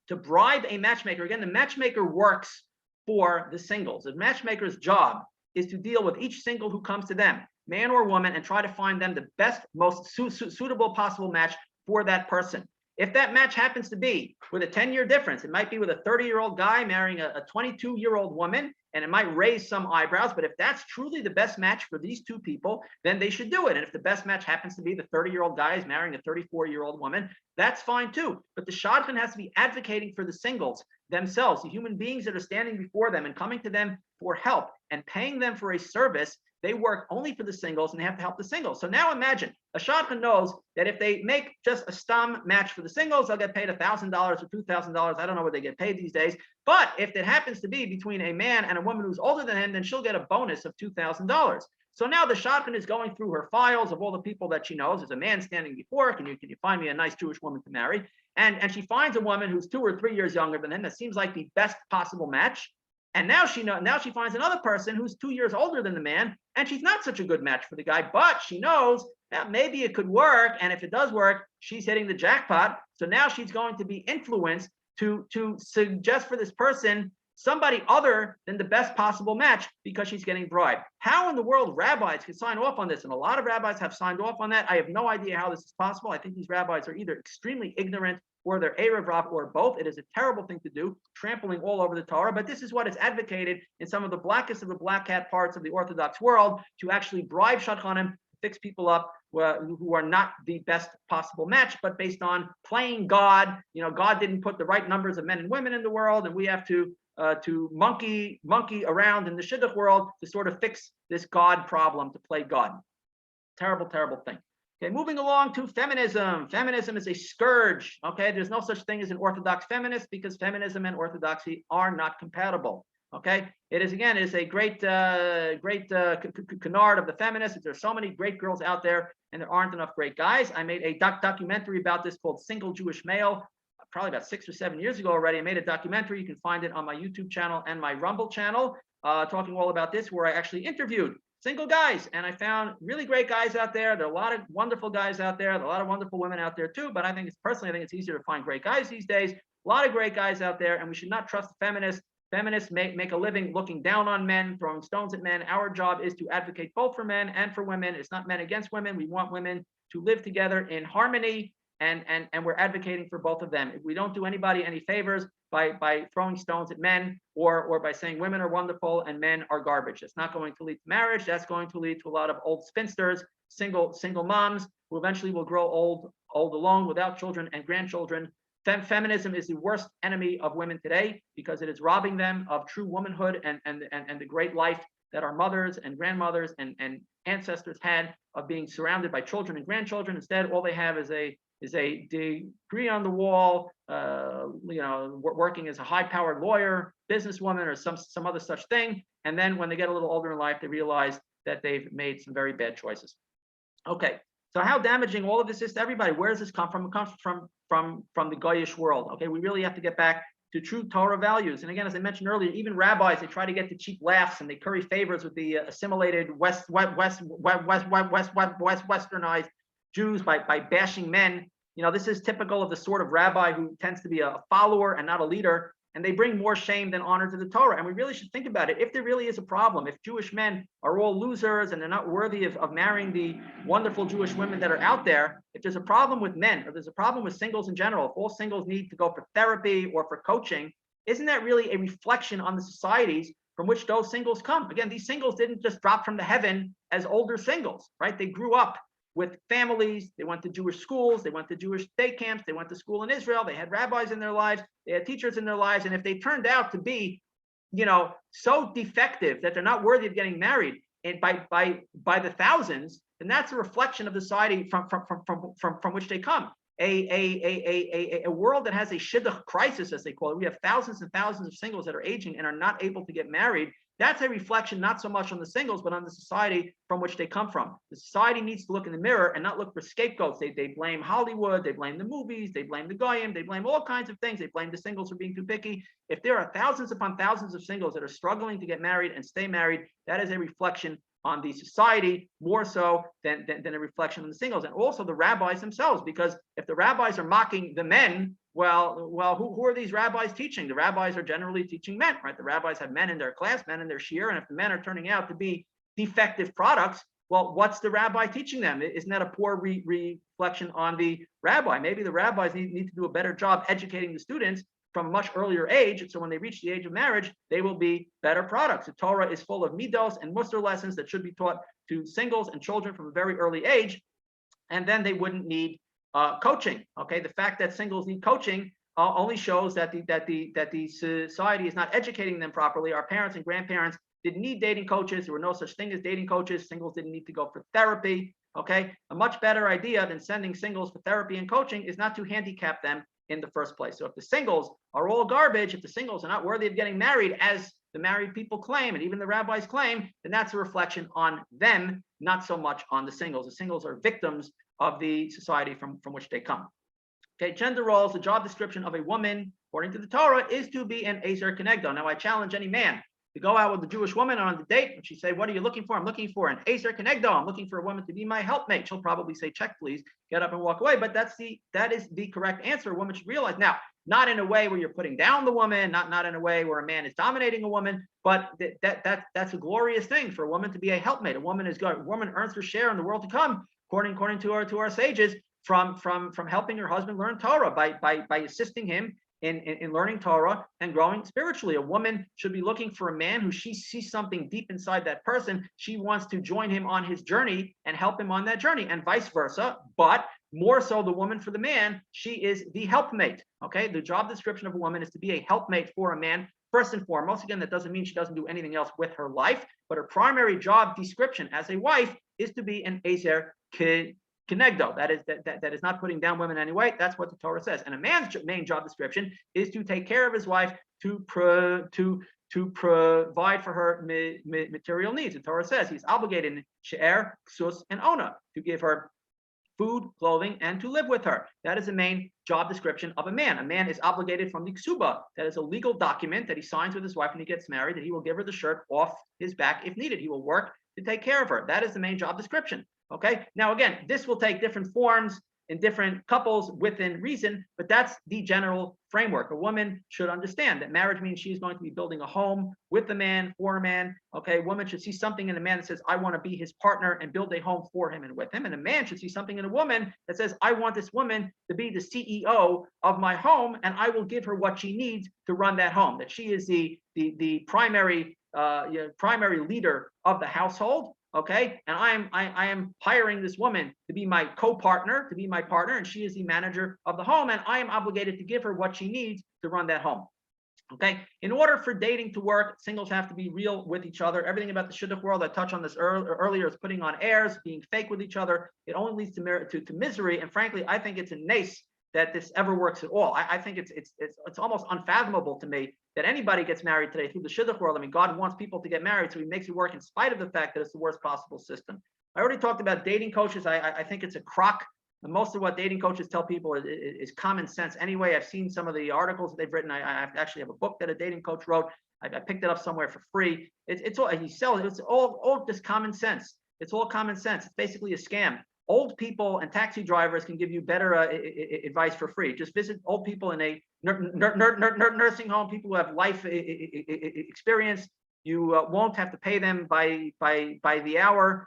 to bribe a matchmaker. Again, the matchmaker works for the singles. The matchmaker's job is to deal with each single who comes to them, man or woman, and try to find them the best, most suitable possible match for that person. If that match happens to be with a 10-year difference, it might be with a 30-year-old guy marrying a 22-year-old woman, and it might raise some eyebrows, but if that's truly the best match for these two people, then they should do it. And if the best match happens to be the 30-year-old guy is marrying a 34-year-old woman, that's fine too. But the shadchan has to be advocating for the singles themselves, the human beings that are standing before them and coming to them for help and paying them for a service. They work only for the singles and they have to help the singles. So now imagine a shadchan knows that if they make just a stam match for the singles, they'll get paid $1,000 or $2,000. I don't know what they get paid these days. But if it happens to be between a man and a woman who's older than him, then she'll get a bonus of $2,000. So now the shadchan is going through her files of all the people that she knows. There's a man standing before her. Can you find me a nice Jewish woman to marry? And she finds a woman who's 2 or 3 years younger than him. That seems like the best possible match. And now she finds another person who's 2 years older than the man, and she's not such a good match for the guy, but she knows that maybe it could work, and if it does work, she's hitting the jackpot. So now she's going to be influenced to suggest for this person somebody other than the best possible match because she's getting bribed. How in the world rabbis can sign off on this? And a lot of rabbis have signed off on that. I have no idea how this is possible. I think these rabbis are either extremely ignorant or they're Erev Rav or both. It is a terrible thing to do, trampling all over the Torah, but this is what is advocated in some of the blackest of the black hat parts of the Orthodox world, to actually bribe shadchanim, fix people up who are not the best possible match, but based on playing God. You know, God didn't put the right numbers of men and women in the world, and we have to monkey around in the Shidduch world to sort of fix this God problem, to play God. Terrible, terrible thing. Okay, moving along to feminism. Feminism is a scourge. Okay, there's no such thing as an orthodox feminist because feminism and orthodoxy are not compatible. Okay, it is a great canard of the feminists. There's so many great girls out there, and there aren't enough great guys. I made a documentary about this called "Single Jewish Male," probably about 6 or 7 years ago already. I made a documentary. You can find it on my YouTube channel and my Rumble channel, talking all about this, where I actually interviewed single guys, and I found really great guys out there. There are a lot of wonderful guys out there. There are a lot of wonderful women out there too. But I think it's easier to find great guys these days. A lot of great guys out there, and we should not trust the feminists. Feminists make a living looking down on men, throwing stones at men. Our job is to advocate both for men and for women. It's not men against women. We want women to live together in harmony, and we're advocating for both of them. If we don't do anybody any favors by throwing stones at men, or by saying women are wonderful and men are garbage, that's not going to lead to marriage. That's going to lead to a lot of old spinsters, single moms, who eventually will grow old alone without children and grandchildren. Feminism is the worst enemy of women today because it is robbing them of true womanhood and the great life that our mothers and grandmothers and ancestors had of being surrounded by children and grandchildren. Instead, all they have is a degree on the wall, working as a high-powered lawyer, businesswoman, or some other such thing. And then when they get a little older in life, they realize that they've made some very bad choices. Okay, so how damaging all of this is to everybody? Where does this come from? It comes from the Goyish world. Okay, we really have to get back to true Torah values. And again, as I mentioned earlier, even rabbis, they try to get the cheap laughs and they curry favors with the assimilated westernized Jews by bashing men. This is typical of the sort of rabbi who tends to be a follower and not a leader, and they bring more shame than honor to the Torah. And we really should think about it. If there really is a problem, if Jewish men are all losers and they're not worthy of marrying the wonderful Jewish women that are out there, if there's a problem with men, or there's a problem with singles in general, if all singles need to go for therapy or for coaching, isn't that really a reflection on the societies from which those singles come? Again, these singles didn't just drop from the heaven as older singles, right? They grew up with families. They went to Jewish schools, they went to Jewish day camps, they went to school in Israel, they had rabbis in their lives, they had teachers in their lives. And if they turned out to be, so defective that they're not worthy of getting married and by the thousands, then that's a reflection of the society from which they come. A world that has a Shidduch crisis, as they call it. We have thousands and thousands of singles that are aging and are not able to get married. That's a reflection not so much on the singles, but on the society from which they come from. The society needs to look in the mirror and not look for scapegoats. They blame Hollywood, they blame the movies, they blame the goyim, they blame all kinds of things. They blame the singles for being too picky. If there are thousands upon thousands of singles that are struggling to get married and stay married, that is a reflection on the society more so than a reflection on the singles, and also the rabbis themselves. Because if the rabbis are mocking the men, well, who are these rabbis teaching? The rabbis are generally teaching men, right? The rabbis have men in their class, men in their shiur, and if the men are turning out to be defective products, well, what's the rabbi teaching them? Isn't that a poor reflection on the rabbi? Maybe the rabbis need to do a better job educating the students from a much earlier age, so when they reach the age of marriage, they will be better products. The Torah is full of midos and mussar lessons that should be taught to singles and children from a very early age, and then they wouldn't need coaching. Okay, the fact that singles need coaching only shows that the society is not educating them properly. Our parents and grandparents didn't need dating coaches. There were no such thing as dating coaches. Singles didn't need to go for therapy. Okay, a much better idea than sending singles for therapy and coaching is not to handicap them in the first place. So if the singles are all garbage, if the singles are not worthy of getting married, as the married people claim, and even the rabbis claim, then that's a reflection on them, not so much on the singles. The singles are victims of the society from which they come. Okay, gender roles, the job description of a woman, according to the Torah, is to be an Ezer Kenegdo. Now, I challenge any man to go out with a Jewish woman on the date, and she say, what are you looking for? I'm looking for an Ezer Kenegdo. I'm looking for a woman to be my helpmate. She'll probably say, check, please, get up and walk away. But that is the correct answer. A woman should realize. Now, not in a way where you're putting down the woman, not in a way where a man is dominating a woman, but that's a glorious thing for a woman to be a helpmate. A woman earns her share in the world to come, according to our sages, from helping her husband learn Torah by assisting him in learning Torah and growing spiritually. A woman should be looking for a man who she sees something deep inside that person. She wants to join him on his journey and help him on that journey, and vice versa. But more so the woman for the man, she is the helpmate. Okay, the job description of a woman is to be a helpmate for a man. First and foremost, again, that doesn't mean she doesn't do anything else with her life, but her primary job description as a wife is to be an Ezer Kenegdo, that is not putting down women anyway. That's what the Torah says. And a man's main job description is to take care of his wife, to provide for her material needs. The Torah says he's obligated in she'er, ksus, and ona to give her food, clothing, and to live with her. That is the main job description of a man. A man is obligated from the ksuba. That is a legal document that he signs with his wife when he gets married, that he will give her the shirt off his back if needed. He will work to take care of her. That is the main job description. Okay. Now, again, this will take different forms in different couples within reason, but that's the general framework. A woman should understand that marriage means she's going to be building a home with the man, for a man. Okay, a woman should see something in a man that says, I want to be his partner and build a home for him and with him. And a man should see something in a woman that says, I want this woman to be the CEO of my home, and I will give her what she needs to run that home. That she is the primary leader of the household. Okay, and I am hiring this woman to be my co-partner, to be my partner, and she is the manager of the home, and I am obligated to give her what she needs to run that home. Okay, in order for dating to work, singles have to be real with each other. Everything about the Shidduch world, I touched on this earlier, is putting on airs, being fake with each other. It only leads to misery, and frankly, I think it's a nace that this ever works at all. I think it's almost unfathomable to me that anybody gets married today through the Shidduch world. I mean, God wants people to get married, so he makes it work in spite of the fact that it's the worst possible system. I already talked about dating coaches. I think it's a crock. And most of what dating coaches tell people is common sense anyway. I've seen some of the articles that they've written. I actually have a book that a dating coach wrote. I picked it up somewhere for free. It's all, he sells it. It's all just common sense. It's all common sense. It's basically a scam. Old people and taxi drivers can give you better advice for free. Just visit old people in a nursing home, people who have life experience. You won't have to pay them by the hour.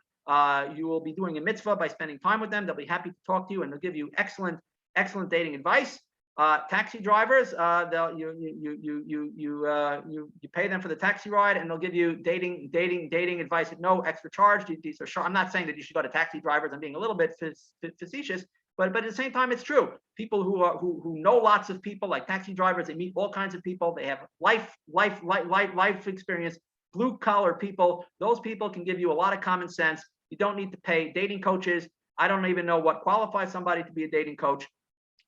You will be doing a mitzvah by spending time with them. They'll be happy to talk to you, and they'll give you excellent dating advice. Taxi drivers, you pay them for the taxi ride, and they'll give you dating advice at no extra charge. These are short. I'm not saying that you should go to taxi drivers. I'm being a little bit facetious, but at the same time, it's true. People who know lots of people, like taxi drivers, they meet all kinds of people. They have life experience. Blue collar people. Those people can give you a lot of common sense. You don't need to pay. Dating coaches, I don't even know what qualifies somebody to be a dating coach.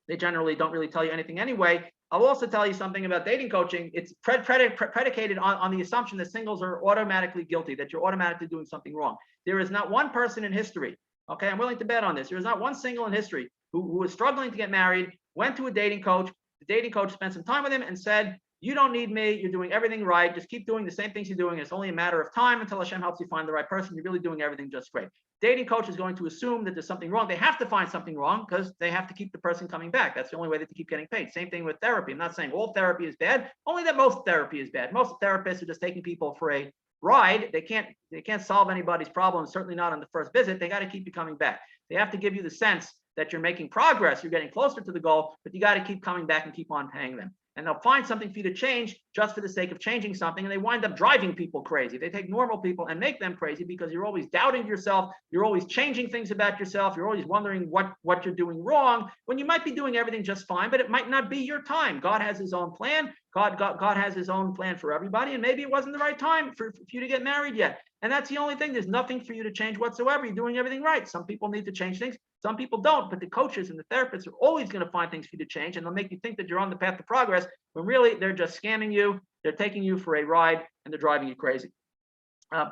They generally don't really tell you anything anyway. I'll also tell you something about dating coaching. It's predicated on the assumption that singles are automatically guilty, that you're automatically doing something wrong. There is not one person in history, okay, I'm willing to bet on this. There is not one single in history who was struggling to get married, went to a dating coach. The dating coach spent some time with him and said, you don't need me. You're doing everything right. Just keep doing the same things you're doing. It's only a matter of time until Hashem helps you find the right person. You're really doing everything just great. Dating coach is going to assume that there's something wrong. They have to find something wrong because they have to keep the person coming back. That's the only way that they keep getting paid. Same thing with therapy. I'm not saying all therapy is bad, only that most therapy is bad. Most therapists are just taking people for a ride. They can't solve anybody's problems, certainly not on the first visit. They got to keep you coming back. They have to give you the sense that you're making progress, you're getting closer to the goal, but you got to keep coming back and keep on paying them. And they'll find something for you to change just for the sake of changing something. And they wind up driving people crazy. They take normal people and make them crazy because you're always doubting yourself. You're always changing things about yourself. You're always wondering what you're doing wrong when you might be doing everything just fine, but it might not be your time. God has his own plan. God has his own plan for everybody. And maybe it wasn't the right time for you to get married yet. And that's the only thing. There's nothing for you to change whatsoever. You're doing everything right. Some people need to change things. Some people don't, but the coaches and the therapists are always going to find things for you to change, and they'll make you think that you're on the path to progress, when really they're just scamming you. They're taking you for a ride, and they're driving you crazy.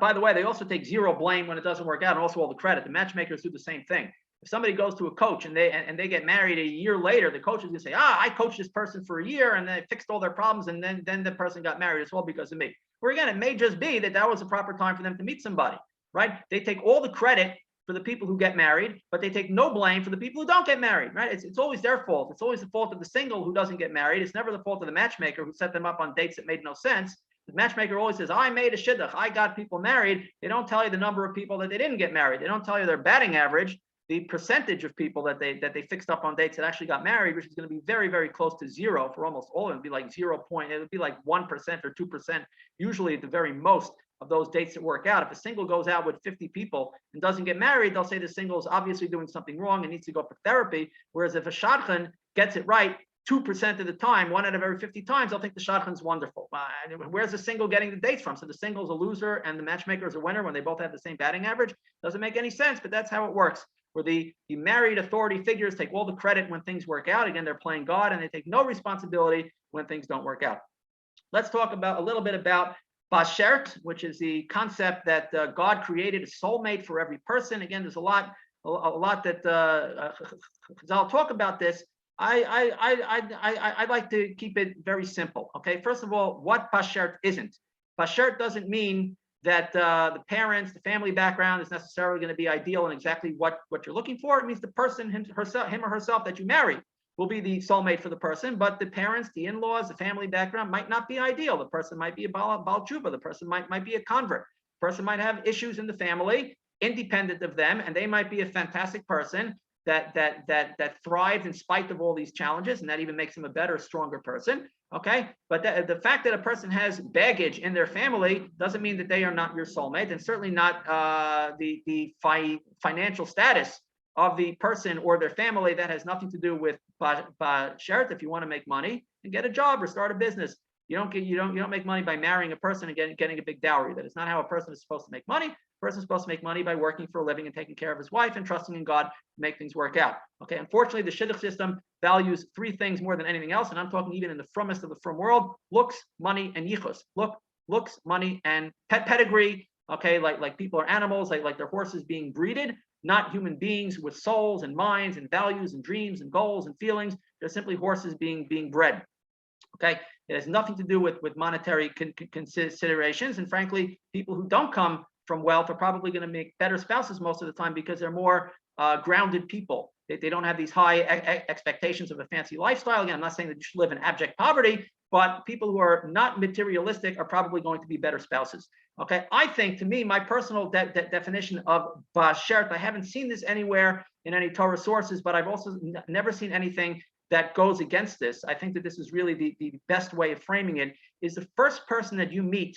By the way, they also take zero blame when it doesn't work out, and also all the credit. The matchmakers do the same thing. If somebody goes to a coach and they get married a year later, the coach is going to say, I coached this person for a year, and they fixed all their problems, and then the person got married. It's all because of me. Where again, it may just be that was the proper time for them to meet somebody, right? They take all the credit for the people who get married, but they take no blame for the people who don't get married, right? It's always their fault. It's always the fault of the single who doesn't get married. It's never the fault of the matchmaker who set them up on dates that made no sense. The matchmaker always says, I made a shidduch. I got people married. They don't tell you the number of people that they didn't get married. They don't tell you their batting average, the percentage of people that they fixed up on dates that actually got married, which is going to be very, very close to zero for almost all of them. It'd be like 0. It would be like 1% or 2%, usually at the very most, of those dates that work out. If a single goes out with 50 people and doesn't get married, they'll say the single is obviously doing something wrong and needs to go for therapy. Whereas if a shadchan gets it right 2% of the time, 1 out of every 50 times, they'll think the shadchan's wonderful. Where's the single getting the dates from? So the single's a loser and the matchmaker is a winner when they both have the same batting average? Doesn't make any sense, but that's how it works. where the married authority figures take all the credit when things work out. Again, they're playing God, and they take no responsibility when things don't work out. Let's talk about a little bit about Bashert, which is the concept that God created a soulmate for every person. Again, there's a lot that I'll talk about this. I like to keep it very simple. Okay, first of all, what Bashert isn't. Bashert doesn't mean that the parents, the family background is necessarily going to be ideal and exactly what you're looking for. It means the person him or herself that you marry will be the soulmate for the person, but the parents, the in-laws, the family background might not be ideal. The person might be a Baal Tshuva, the person might be a convert, the person might have issues in the family independent of them, and they might be a fantastic person that thrives in spite of all these challenges, and that even makes them a better, stronger person. Okay, but the fact that a person has baggage in their family doesn't mean that they are not your soulmate, and certainly not the financial status of the person or their family. That has nothing to do with Bashert. If you want to make money, and get a job or start a business. You don't make money by marrying a person and getting a big dowry. That is not how a person is supposed to make money. A person is supposed to make money by working for a living and taking care of his wife and trusting in God to make things work out. Okay, unfortunately, the Shidduch system values three things more than anything else, and I'm talking even in the frummest of the frum world: looks, money, and yichus. Looks, money, and pedigree. Okay, like people are animals, like their horses being breeded, not human beings with souls and minds and values and dreams and goals and feelings. They're simply horses being bred. Okay, it has nothing to do with monetary considerations, and frankly, people who don't come from wealth are probably going to make better spouses most of the time because they're more grounded people. They don't have these high expectations of a fancy lifestyle. Again, I'm not saying that you should live in abject poverty, but people who are not materialistic are probably going to be better spouses. Okay, I think, to me, my personal definition of Bashert, I haven't seen this anywhere in any Torah sources, but I've also never seen anything that goes against this. I think that this is really the best way of framing it, is the first person that you meet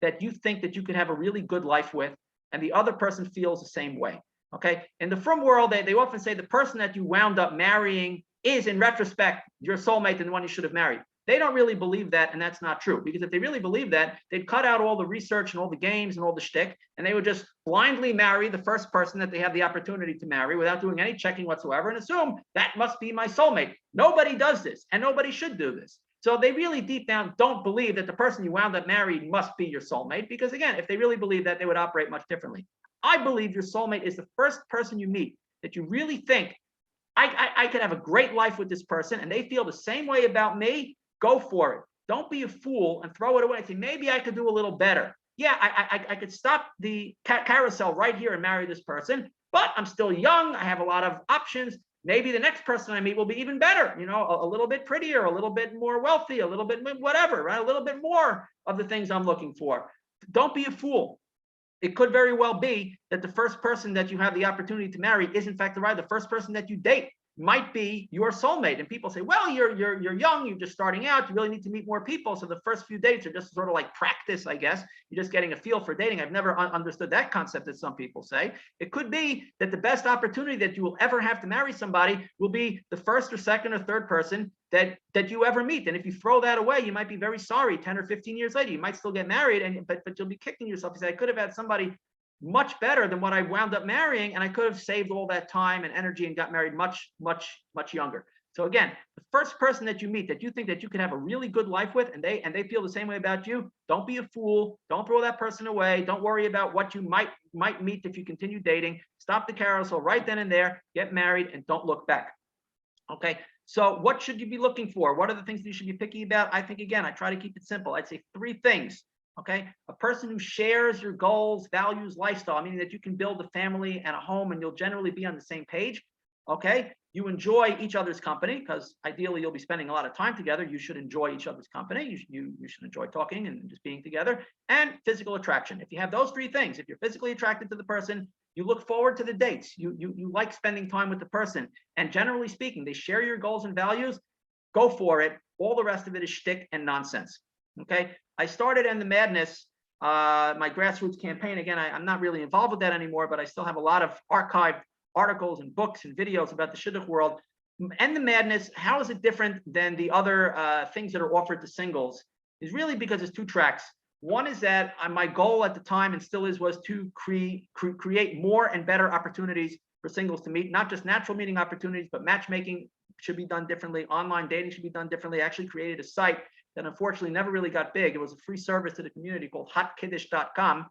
that you think that you could have a really good life with, and the other person feels the same way. Okay, in the frum world, they often say the person that you wound up marrying is, in retrospect, your soulmate and the one you should have married. They don't really believe that, and that's not true. Because if they really believe that, they'd cut out all the research and all the games and all the shtick, and they would just blindly marry the first person that they have the opportunity to marry without doing any checking whatsoever, and assume that must be my soulmate. Nobody does this, and nobody should do this. So they really deep down don't believe that the person you wound up married must be your soulmate, because again, if they really believe that, they would operate much differently. I believe your soulmate is the first person you meet that you really think, I could have a great life with this person, and they feel the same way about me. Go for it. Don't be a fool and throw it away and say, maybe I could do a little better. Yeah, I could stop the carousel right here and marry this person, but I'm still young. I have a lot of options. Maybe the next person I meet will be even better, a little bit prettier, a little bit more wealthy, a little bit whatever, right? A little bit more of the things I'm looking for. Don't be a fool. It could very well be that the first person that you have the opportunity to marry is in fact the first person that you date might be your soulmate. And people say, well, you're young, you're just starting out, you really need to meet more people. So the first few dates are just sort of like practice, I guess. You're just getting a feel for dating. I've never understood that concept that some people say. It could be that the best opportunity that you will ever have to marry somebody will be the first or second or third person that you ever meet. And if you throw that away, you might be very sorry 10 or 15 years later. You might still get married, but you'll be kicking yourself. You say, I could have had somebody much better than what I wound up marrying, and I could have saved all that time and energy and got married much younger. So again, the first person that you meet that you think that you could have a really good life with, and they feel the same way about you, don't be a fool. Don't throw that person away. Don't worry about what you might meet if you continue dating. Stop the carousel right then and there. Get married and don't look back. Okay. So what should you be looking for? What are the things that you should be picky about? I think, again, I try to keep it simple. I'd say three things. Okay, a person who shares your goals, values, lifestyle, meaning that you can build a family and a home and you'll generally be on the same page. Okay, you enjoy each other's company, because ideally you'll be spending a lot of time together. You should enjoy each other's company. You should enjoy talking and just being together. And physical attraction. If you have those three things, if you're physically attracted to the person, you look forward to the dates, you like spending time with the person, and generally speaking, they share your goals and values, go for it. All the rest of it is shtick and nonsense. Okay, I started EndTheMadness, my grassroots campaign. Again, I'm not really involved with that anymore, but I still have a lot of archived articles and books and videos about the Shidduch world. EndTheMadness, how is it different than the other things that are offered to singles? Is really because it's two tracks. One is that my goal at the time, and still is, was to create more and better opportunities for singles to meet, not just natural meeting opportunities, but matchmaking should be done differently. Online dating should be done differently. I actually created a site that unfortunately never really got big. It was a free service to the community called hotkiddish.com.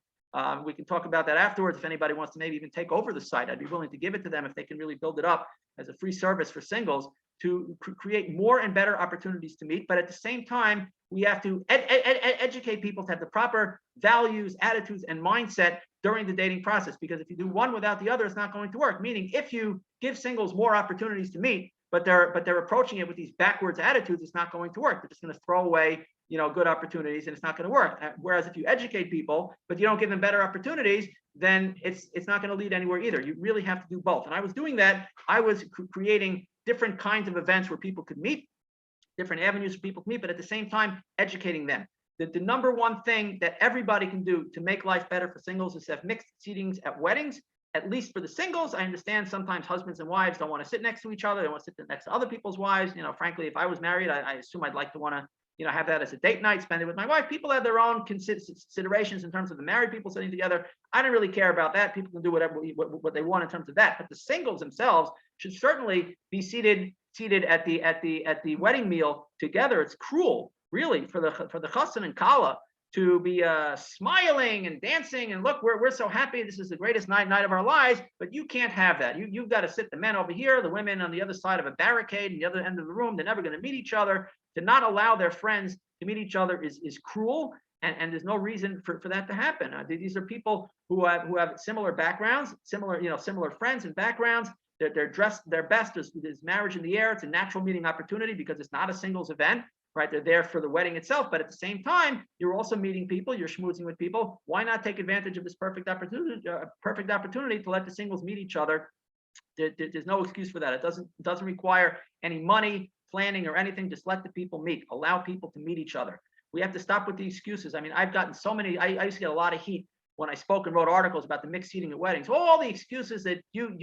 We can talk about that afterwards. If anybody wants to maybe even take over the site, I'd be willing to give it to them if they can really build it up as a free service for singles to create more and better opportunities to meet. But at the same time, we have to educate people to have the proper values, attitudes, and mindset during the dating process. Because if you do one without the other, it's not going to work. Meaning, if you give singles more opportunities to meet, but they're approaching it with these backwards attitudes, it's not going to work. They're just going to throw away, good opportunities, and it's not going to work. Whereas if you educate people, but you don't give them better opportunities, then it's not going to lead anywhere either. You really have to do both. And I was doing that. I was creating different kinds of events where people could meet, different avenues for people to meet, but at the same time, educating them. The number one thing that everybody can do to make life better for singles is have mixed seatings at weddings. At least for the singles, I understand sometimes husbands and wives don't want to sit next to each other. They want to sit next to other people's wives. Frankly, if I was married, I assume I'd like to want to, have that as a date night, spend it with my wife. People have their own considerations in terms of the married people sitting together. I don't really care about that. People can do what they want in terms of that. But the singles themselves should certainly be seated at the wedding meal together. It's cruel, really, for the chassan and kala to be smiling and dancing and look, we're so happy. This is the greatest night of our lives. But you can't have that. You've got to sit the men over here, the women on the other side of a barricade, and the other end of the room. They're never going to meet each other. To not allow their friends to meet each other is cruel, and there's no reason for that to happen. These are people who have similar backgrounds, similar friends and backgrounds. They're dressed their best. There's marriage in the air. It's a natural meeting opportunity because it's not a singles event. Right, they're there for the wedding itself, but at the same time, you're also meeting people, you're schmoozing with people. Why not take advantage of this perfect opportunity to let the singles meet each other? There's no excuse for that. It doesn't require any money, planning, or anything. Just let the people meet. Allow people to meet each other. We have to stop with the excuses. I mean, I've gotten so many. I used to get a lot of heat when I spoke and wrote articles about the mixed seating at weddings. All the excuses that you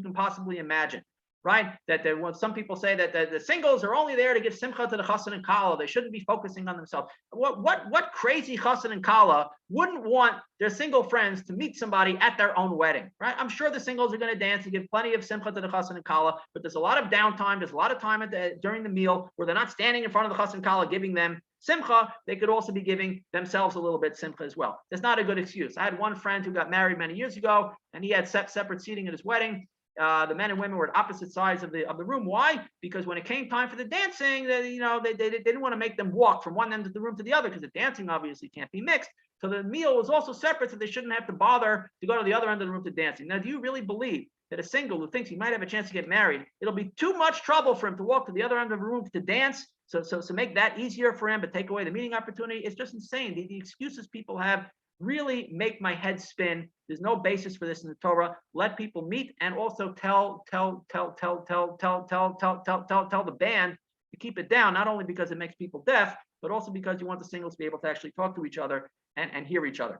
can possibly imagine. Right? That some people say that the singles are only there to give simcha to the chassan and kala. They shouldn't be focusing on themselves. What crazy chassan and kala wouldn't want their single friends to meet somebody at their own wedding? Right? I'm sure the singles are going to dance and give plenty of simcha to the chassan and kala, but there's a lot of downtime. There's a lot of time during the meal where they're not standing in front of the chassan and kala giving them simcha. They could also be giving themselves a little bit simcha as well. That's not a good excuse. I had one friend who got married many years ago, and he had separate seating at his wedding. The men and women were at opposite sides of the room. Why? Because when it came time for the dancing, they didn't want to make them walk from one end of the room to the other, because the dancing obviously can't be mixed. So the meal was also separate, so they shouldn't have to bother to go to the other end of the room to dancing. Now, do you really believe that a single who thinks he might have a chance to get married, it'll be too much trouble for him to walk to the other end of the room to dance? So make that easier for him, but take away the meeting opportunity? It's just insane. The excuses people have really make my head spin. There's no basis for this in the Torah. Let people meet, and also tell the band to keep it down, not only because it makes people deaf, but also because you want the singles to be able to actually talk to each other and hear each other.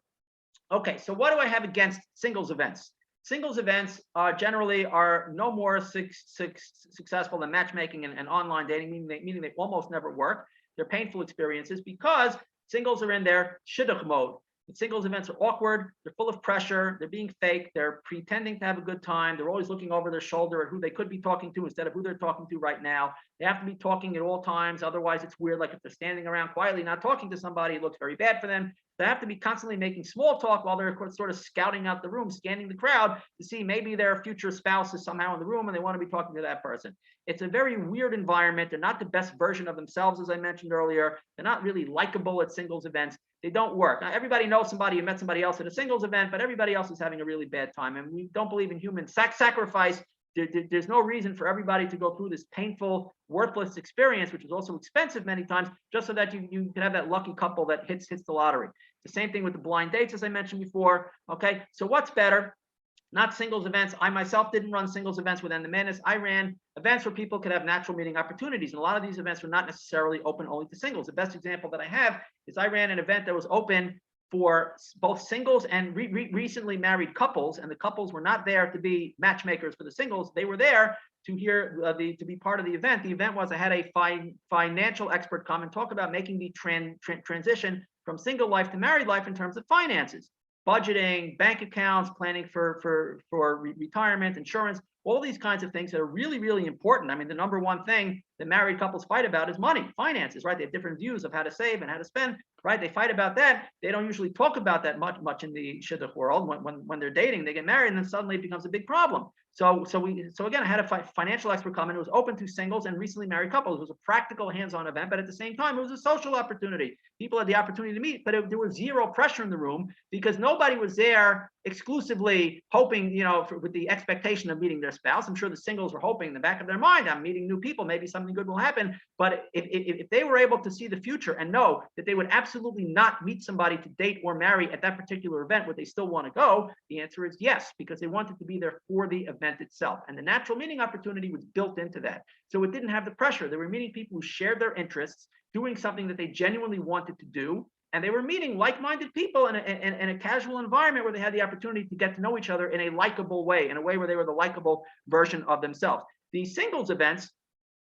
Okay, so what do I have against singles events? Singles events generally are no more successful than matchmaking and online dating, meaning they almost never work. They're painful experiences because singles are in their shidduch mode. Singles events are awkward. They're full of pressure. They're being fake. They're pretending to have a good time. They're always looking over their shoulder at who they could be talking to instead of who they're talking to right now. They have to be talking at all times. Otherwise, it's weird. Like if they're standing around quietly, not talking to somebody, it looks very bad for them. They have to be constantly making small talk while they're sort of scouting out the room, scanning the crowd to see maybe their future spouse is somehow in the room and they want to be talking to that person. It's a very weird environment. They're not the best version of themselves, as I mentioned earlier. They're not really likable at singles events. They don't work. Now, everybody knows somebody who met somebody else at a singles event, but everybody else is having a really bad time. And we don't believe in human sacrifice. There's no reason for everybody to go through this painful, worthless experience, which is also expensive many times, just so that you can have that lucky couple that hits the lottery. The same thing with the blind dates, as I mentioned before. Okay, so what's better? Not singles events. I myself didn't run singles events with EndTheMadness. I ran events where people could have natural meeting opportunities. And a lot of these events were not necessarily open only to singles. The best example that I have is I ran an event that was open for both singles and recently married couples. And the couples were not there to be matchmakers for the singles. They were there to hear to be part of the event. The event was I had a financial expert come and talk about making the transition from single life to married life in terms of finances. budgeting, bank accounts, planning for retirement, insurance, all these kinds of things that are really, really important. I mean, the number one thing that married couples fight about is money, finances, right? They have different views of how to save and how to spend, right? They fight about that. They don't usually talk about that much in the Shidduch world. When they're dating, they get married, and then suddenly it becomes a big problem. So again, I had a financial expert come in. It was open to singles and recently married couples. It was a practical, hands-on event, but at the same time, it was a social opportunity. People had the opportunity to meet, but there was zero pressure in the room because nobody was there exclusively hoping, with the expectation of meeting their spouse. I'm sure the singles were hoping in the back of their mind, I'm meeting new people, maybe something good will happen. But if they were able to see the future and know that they would absolutely not meet somebody to date or marry at that particular event, would they still want to go? The answer is yes, because they wanted to be there for the event itself. And the natural meeting opportunity was built into that. So it didn't have the pressure. They were meeting people who shared their interests, doing something that they genuinely wanted to do. And they were meeting like-minded people in a casual environment where they had the opportunity to get to know each other in a likable way, in a way where they were the likable version of themselves. These singles events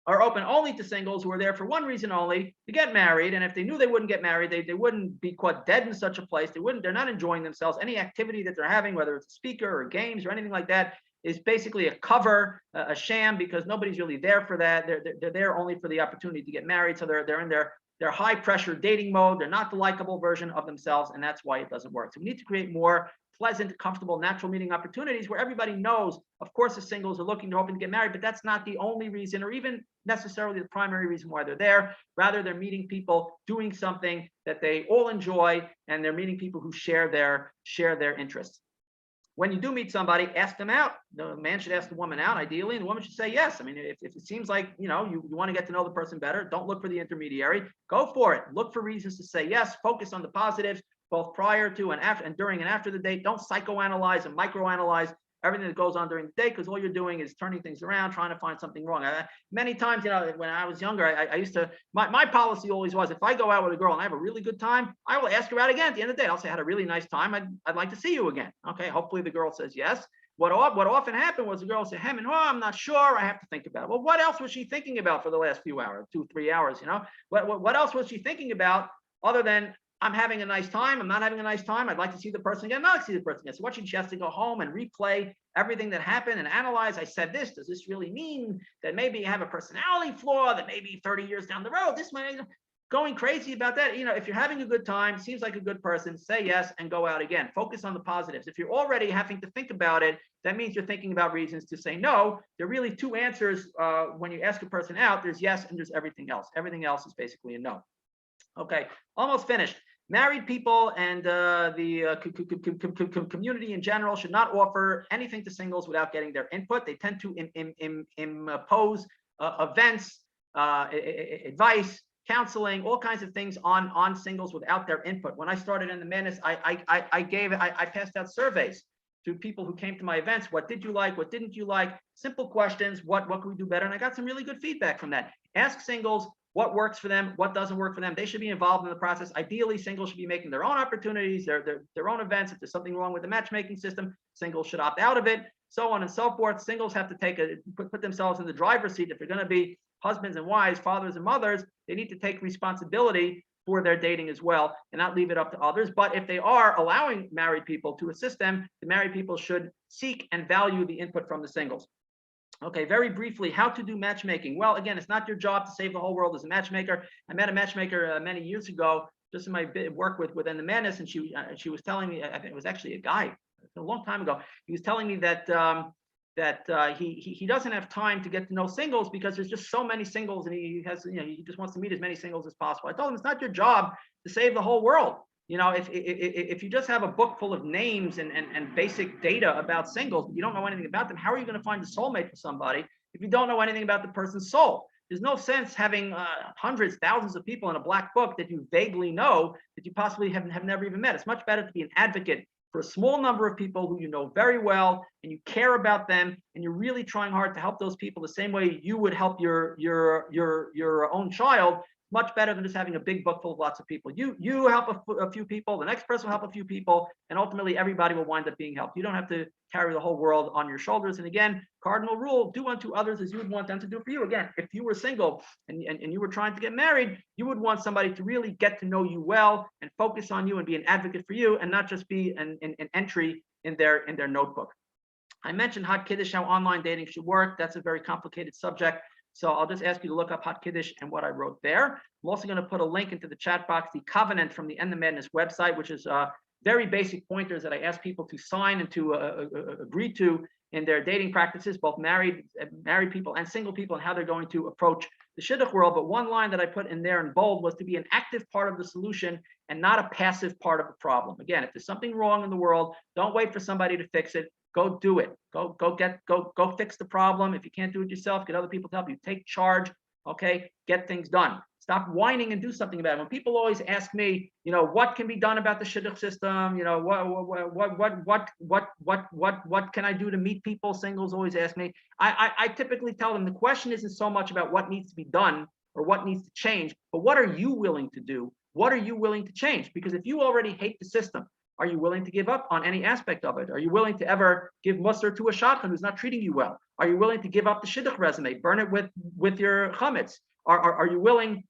are open only to singles who are there for one reason only, to get married. And if they knew they wouldn't get married, they wouldn't be caught dead in such a place. They're not enjoying themselves. Any activity that they're having, whether it's a speaker or games or anything like that, is basically a cover, a sham, because nobody's really there for that. They're there only for the opportunity to get married. So they're in their high pressure dating mode. They're not the likable version of themselves, and that's why it doesn't work. So we need to create more pleasant, comfortable, natural meeting opportunities where everybody knows, of course, the singles are looking, they're hoping to get married, but that's not the only reason or even necessarily the primary reason why they're there. Rather, they're meeting people doing something that they all enjoy, and they're meeting people who share their interests. When you do meet somebody, ask them out. The man should ask the woman out, ideally, and the woman should say yes. I mean, if it seems like you want to get to know the person better, don't look for the intermediary. Go for it. Look for reasons to say yes. Focus on the positives, both prior to and after, and during and after the date. Don't psychoanalyze and microanalyze everything that goes on during the day, because all you're doing is turning things around, trying to find something wrong. Many times, when I was younger, I used to, my policy always was, if I go out with a girl and I have a really good time, I will ask her out again at the end of the day. I'll say, I had a really nice time. I'd like to see you again. Okay, hopefully the girl says yes. What often happened was the girl would say, I'm not sure. I have to think about it. Well, what else was she thinking about for the last few hours, 2-3 hours, What else was she thinking about other than, I'm having a nice time, I'm not having a nice time, I'd like to see the person again, not see the person again. So what she has to go home and replay everything that happened and analyze, I said this, does this really mean that maybe I have a personality flaw, that maybe 30 years down the road, this might, going crazy about that. If you're having a good time, seems like a good person, say yes and go out again. Focus on the positives. If you're already having to think about it, that means you're thinking about reasons to say no. There are really two answers when you ask a person out. There's yes and there's everything else. Everything else is basically a no. Okay, almost finished. Married people and the community in general should not offer anything to singles without getting their input. They tend to impose events, advice, counseling, all kinds of things on singles without their input. When I started EndTheMadness, I passed out surveys to people who came to my events. What did you like? What didn't you like? Simple questions. What can we do better? And I got some really good feedback from that. Ask singles what works for them, what doesn't work for them. They should be involved in the process. Ideally, singles should be making their own opportunities, their own events. If there's something wrong with the matchmaking system, singles should opt out of it, so on and so forth. Singles have to put themselves in the driver's seat. If they're going to be husbands and wives, fathers and mothers, they need to take responsibility for their dating as well and not leave it up to others. But if they are allowing married people to assist them, the married people should seek and value the input from the singles. Okay, very briefly, how to do matchmaking. Well, again, it's not your job to save the whole world as a matchmaker. I met a matchmaker many years ago, just in my work with EndTheMadness, and she was telling me, I think it was actually a guy, a long time ago. He was telling me that he doesn't have time to get to know singles because there's just so many singles, and he just wants to meet as many singles as possible. I told him it's not your job to save the whole world. If you just have a book full of names and basic data about singles, but you don't know anything about them, how are you going to find a soulmate for somebody if you don't know anything about the person's soul? There's no sense having hundreds, thousands of people in a black book that you vaguely know that you possibly have never even met. It's much better to be an advocate for a small number of people who you know very well and you care about them, and you're really trying hard to help those people the same way you would help your own child. much better than just having a big book full of lots of people. You help a few people, the next person will help a few people, and ultimately everybody will wind up being helped. You don't have to carry the whole world on your shoulders. And again, cardinal rule, do unto others as you would want them to do for you. Again, if you were single and you were trying to get married, you would want somebody to really get to know you well and focus on you and be an advocate for you, and not just be an entry in their notebook. I mentioned Hot Kiddush, how online dating should work. That's a very complicated subject. So I'll just ask you to look up Hot Kiddush and what I wrote there. I'm also going to put a link into the chat box, the covenant from the End the Madness website, which is very basic pointers that I ask people to sign and to agree to in their dating practices, both married people and single people, and how they're going to approach the Shidduch world. But one line that I put in there in bold was to be an active part of the solution and not a passive part of the problem. Again, if there's something wrong in the world, don't wait for somebody to fix it. Go do it. Go fix the problem. If you can't do it yourself, get other people to help you. Take charge. Okay, get things done. Stop whining and do something about it. When people always ask me, what can be done about the Shidduch system? What can I do to meet people? Singles always ask me. I typically tell them the question isn't so much about what needs to be done or what needs to change, but what are you willing to do? What are you willing to change? Because if you already hate the system, are you willing to give up on any aspect of it? Are you willing to ever give mussar to a shadchan who's not treating you well? Are you willing to give up the Shidduch resume, burn it with your chametz? Are you willing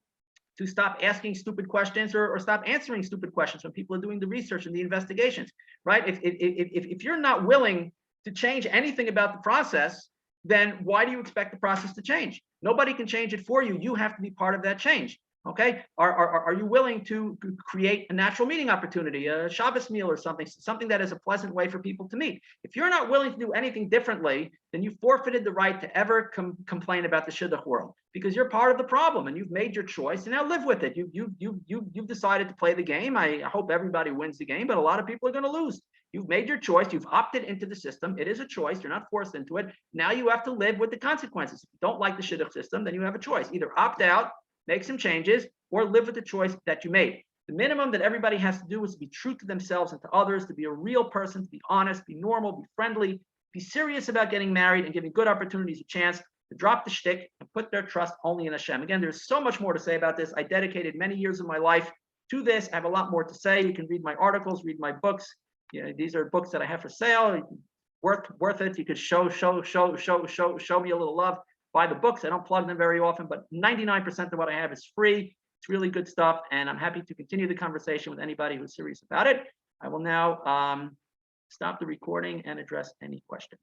to stop asking stupid questions or stop answering stupid questions when people are doing the research and the investigations, right? If you're not willing to change anything about the process, then why do you expect the process to change? Nobody can change it for you. You have to be part of that change. Okay, are you willing to create a natural meeting opportunity, a Shabbos meal or something that is a pleasant way for people to meet? If you're not willing to do anything differently, then you forfeited the right to ever complain about the Shidduch world, because you're part of the problem and you've made your choice and now live with it. You've decided to play the game. I hope everybody wins the game, but a lot of people are going to lose. You've made your choice. You've opted into the system. It is a choice. You're not forced into it. Now you have to live with the consequences. If you don't like the Shidduch system, then you have a choice. Either opt out, make some changes, or live with the choice that you made. The minimum that everybody has to do is to be true to themselves and to others, to be a real person, to be honest, be normal, be friendly, be serious about getting married and giving good opportunities a chance, to drop the shtick and put their trust only in Hashem. Again, there's so much more to say about this. I dedicated many years of my life to this. I have a lot more to say. You can read my articles, read my books. These are books that I have for sale. Worth it. You could show me a little love. Buy the books. I don't plug them very often, but 99% of what I have is free. It's really good stuff, and I'm happy to continue the conversation with anybody who's serious about it. I will now stop the recording and address any questions.